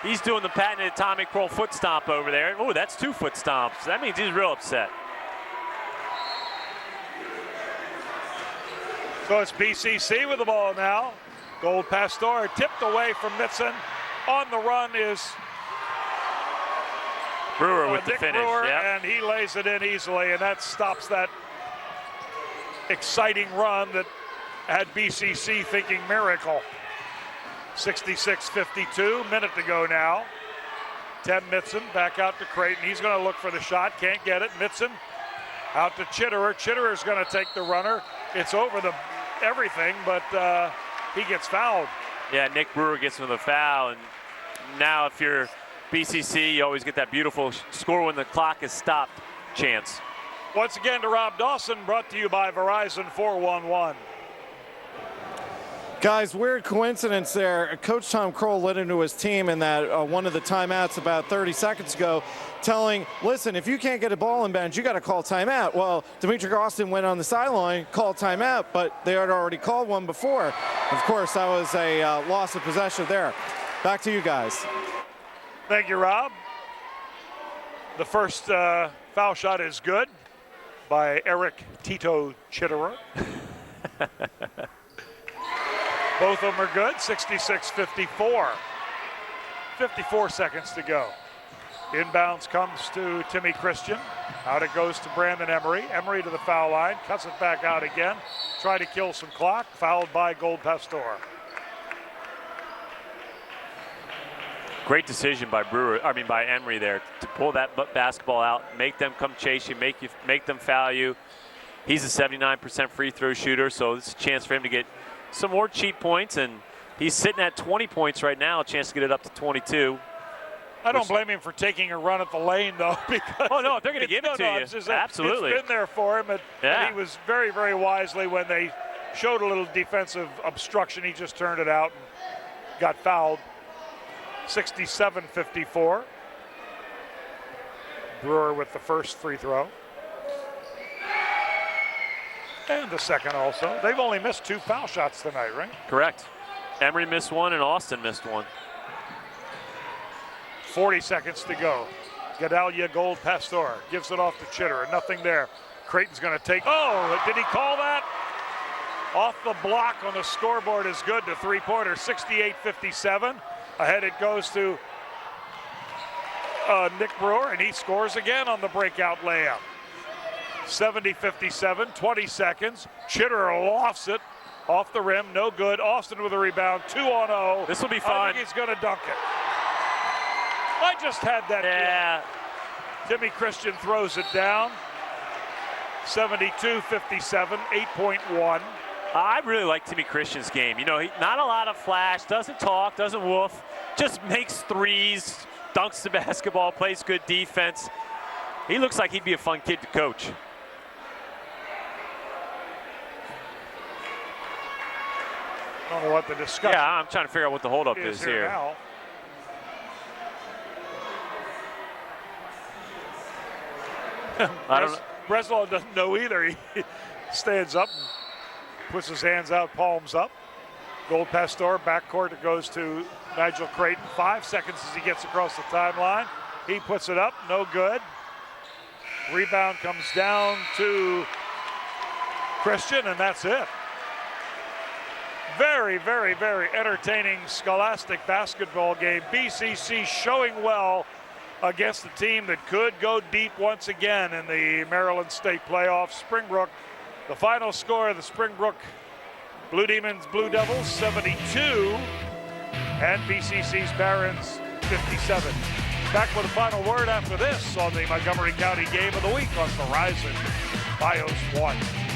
He's doing the patented Tommy Kroll foot stomp over there. Oh, that's 2 foot stomps. That means he's real upset. So it's BCC with the ball now. Gold Pastor tipped away from Mitson. On the run is Brewer with Nick the finish. Brewer, Yep. and he lays it in easily, and that stops that exciting run that had BCC thinking miracle. 66-52, minute to go now. Tim Mitson back out to Creighton. He's going to look for the shot, can't get it. Mitson out to Chitterer. Chitterer's going to take the runner. It's over the everything, but he gets fouled. Yeah, Nick Brewer gets him the foul, and now if you're BCC, you always get that beautiful score when the clock is stopped chance. Once again to Rob Dawson, brought to you by Verizon 411. Guys, weird coincidence there. Coach Tom Kroll led into his team in that one of the timeouts about 30 seconds ago, telling, listen, if you can't get a ball in bench, you got to call timeout. Well, Demetric Austin went on the sideline, called timeout, but they had already called one before. Of course, that was a loss of possession there. Back to you guys. Thank you, Rob. The first foul shot is good by Eric Tito Chitterer. Both of them are good, 66-54. 54 seconds to go. Inbounds comes to Timmy Christian. Out it goes to Brandon Emery. Emery to the foul line, cuts it back out again. Try to kill some clock, fouled by Gold Pastor. Great decision by by Emery there to pull that basketball out, make them come chase you, make them foul you. He's a 79% free throw shooter, so it's a chance for him to get some more cheat points, and he's sitting at 20 points right now, a chance to get it up to 22. I don't blame him for taking a run at the lane, though, because oh no, if they're going to give it to you, absolutely. It's been there for him, and he was very, very wisely when they showed a little defensive obstruction. He just turned it out and got fouled. 67-54. Brewer with the first free throw. And the second also. They've only missed 2 foul shots tonight, right? Correct. Emery missed one and Austin missed one. 40 seconds to go. Gedalia Gold Pastor gives it off to Chitterer. Nothing there. Creighton's going to take. Oh, did he call that? Off the block on the scoreboard is good to three-pointer. 68-57. Ahead it goes to Nick Brewer, and he scores again on the breakout layup. 70-57, 20 seconds. Chitterer lofts it off the rim, no good. Austin with a rebound, 2-on-0. This will be fun. I think he's going to dunk it. I just had that. Yeah. Timmy Christian throws it down. 72-57, 8.1. I really like Timmy Christian's game. You know, not a lot of flash, doesn't talk, doesn't woof, just makes threes, dunks the basketball, plays good defense. He looks like he'd be a fun kid to coach. I don't know what the discussion. Yeah, I'm trying to figure out what the holdup is here. Now. I don't know. Breslau doesn't know either. He stands up and puts his hands out, palms up. Gold Pastor, backcourt, it goes to Nigel Creighton. 5 seconds as he gets across the timeline. He puts it up, no good. Rebound comes down to Christian, and that's it. Very, very, very entertaining scholastic basketball game. BCC showing well against a team that could go deep once again in the Maryland State playoffs. Springbrook, the final score of the Springbrook Blue Demons, Blue Devils, 72, and BCC's Barons, 57. Back with a final word after this on the Montgomery County Game of the Week on Verizon BIOS 1.